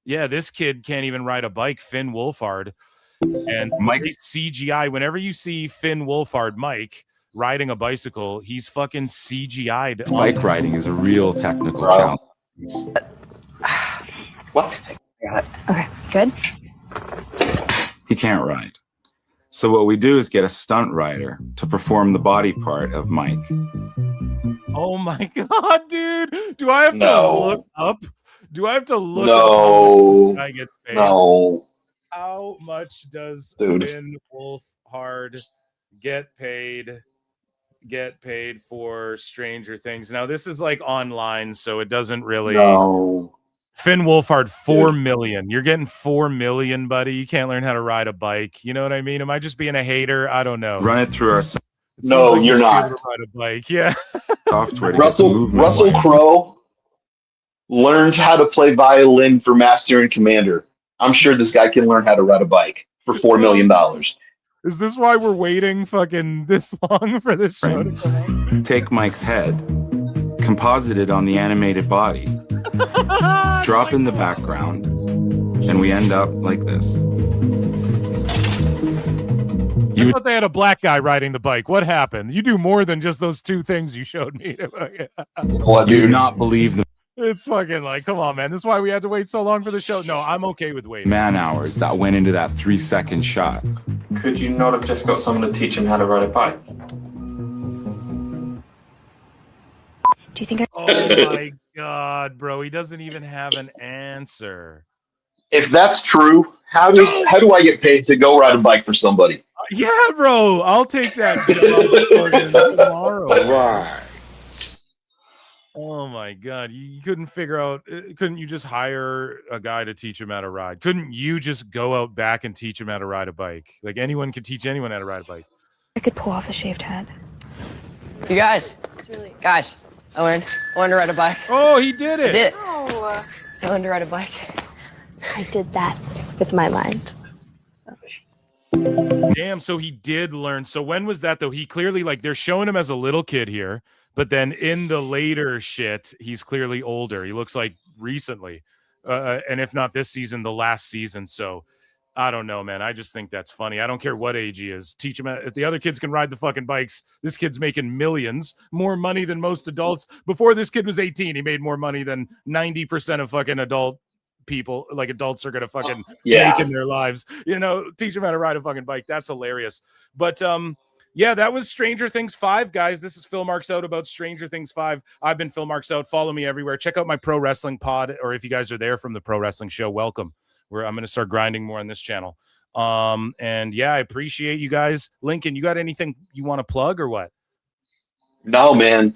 Yeah, this kid can't even ride a bike, Finn Wolfhard. And Mike- they CGI. Whenever you see Finn Wolfhard, Mike, riding a bicycle, he's fucking CGI'd. Bike riding is a real technical Wow. challenge. What? Okay, good. He can't ride. So what we do is get a stunt rider to perform the body part of Mike. Oh my god, dude! Do I have to No. look up? Do I have to look No. up how much this guy gets paid? No. How much does Dude. Finn Wolfhard get paid for Stranger Things? Now this is like online, so it doesn't really. No. Finn Wolfhard, 4 million. You're getting 4 million, buddy. You can't learn how to ride a bike. You know what I mean? Am I just being a hater? I don't know. Run it through our It seems No, like you you're should be not. able to ride a bike. Yeah. software to get the movement Russell right. Crowe learns how to play violin for Master and Commander. I'm sure this guy can learn how to ride a bike for $4 million. Is this why we're waiting fucking this long for this show to come out? Take Mike's head, composite it on the animated body, drop in the background, and we end up like this. I thought they had a black guy riding the bike. What happened? You do more than just those two things you showed me. What, You do dude? not believe the It's fucking like, come on, man. This is why we had to wait so long for the show. No, I'm okay with waiting. man hours that went into that 3-second shot. Could you not have just got someone to teach him how to ride a bike? Do you think I Oh my god, bro. He doesn't even have an answer. If that's true, how do I get paid to go ride a bike for somebody? Yeah, bro. I'll take that job fucking tomorrow. Right. Oh my god, you couldn't figure out, couldn't you just hire a guy to teach him how to ride? Couldn't you just go out back and teach him how to ride a bike? Like anyone could teach anyone how to ride a bike. could pull off a shaved head? You guys, I learned to ride a bike. Oh, he did I it. did. Oh, I learned to ride a bike. I did that with my mind. Damn, so he did learn. So when was that though? He clearly, like, they're showing him as a little kid here, but then in the later shit, he's clearly older. He looks like recently. And if not this season, the last season. So I don't know, man. I just think that's funny. I don't care what age he is. Teach him. If the other kids can ride the fucking bikes, this kid's making millions, more money than most adults. Before this kid was 18, he made more money than 90% of fucking adult people. Like adults are gonna fucking make in their lives. You know, teach him how to ride a fucking bike. That's hilarious. But yeah, that was Stranger Things 5, guys. This is Phil Marks Out about Stranger Things 5. I've been Phil Marks Out. Follow me everywhere. Check out my pro wrestling pod, or if you guys are there from the pro wrestling show, welcome. I'm going to start grinding more on this channel. And yeah, I appreciate you guys. Lincoln, you got anything you want to plug or what? No, man.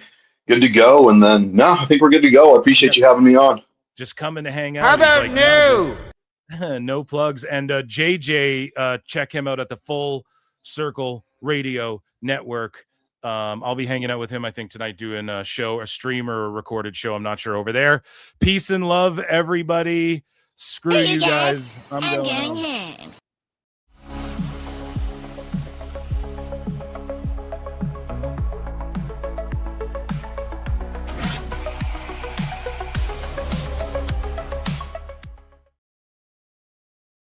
Good to go. And then, no, I think we're good to go. I appreciate you having me on. Just coming to hang out. How about no? No plugs. And JJ, check him out at the Full Circle Radio Network. I'll be hanging out with him, I think, tonight, doing a show, a stream or a recorded show. I'm not sure over there. Peace and love, everybody. Screw you guys. I'm going home.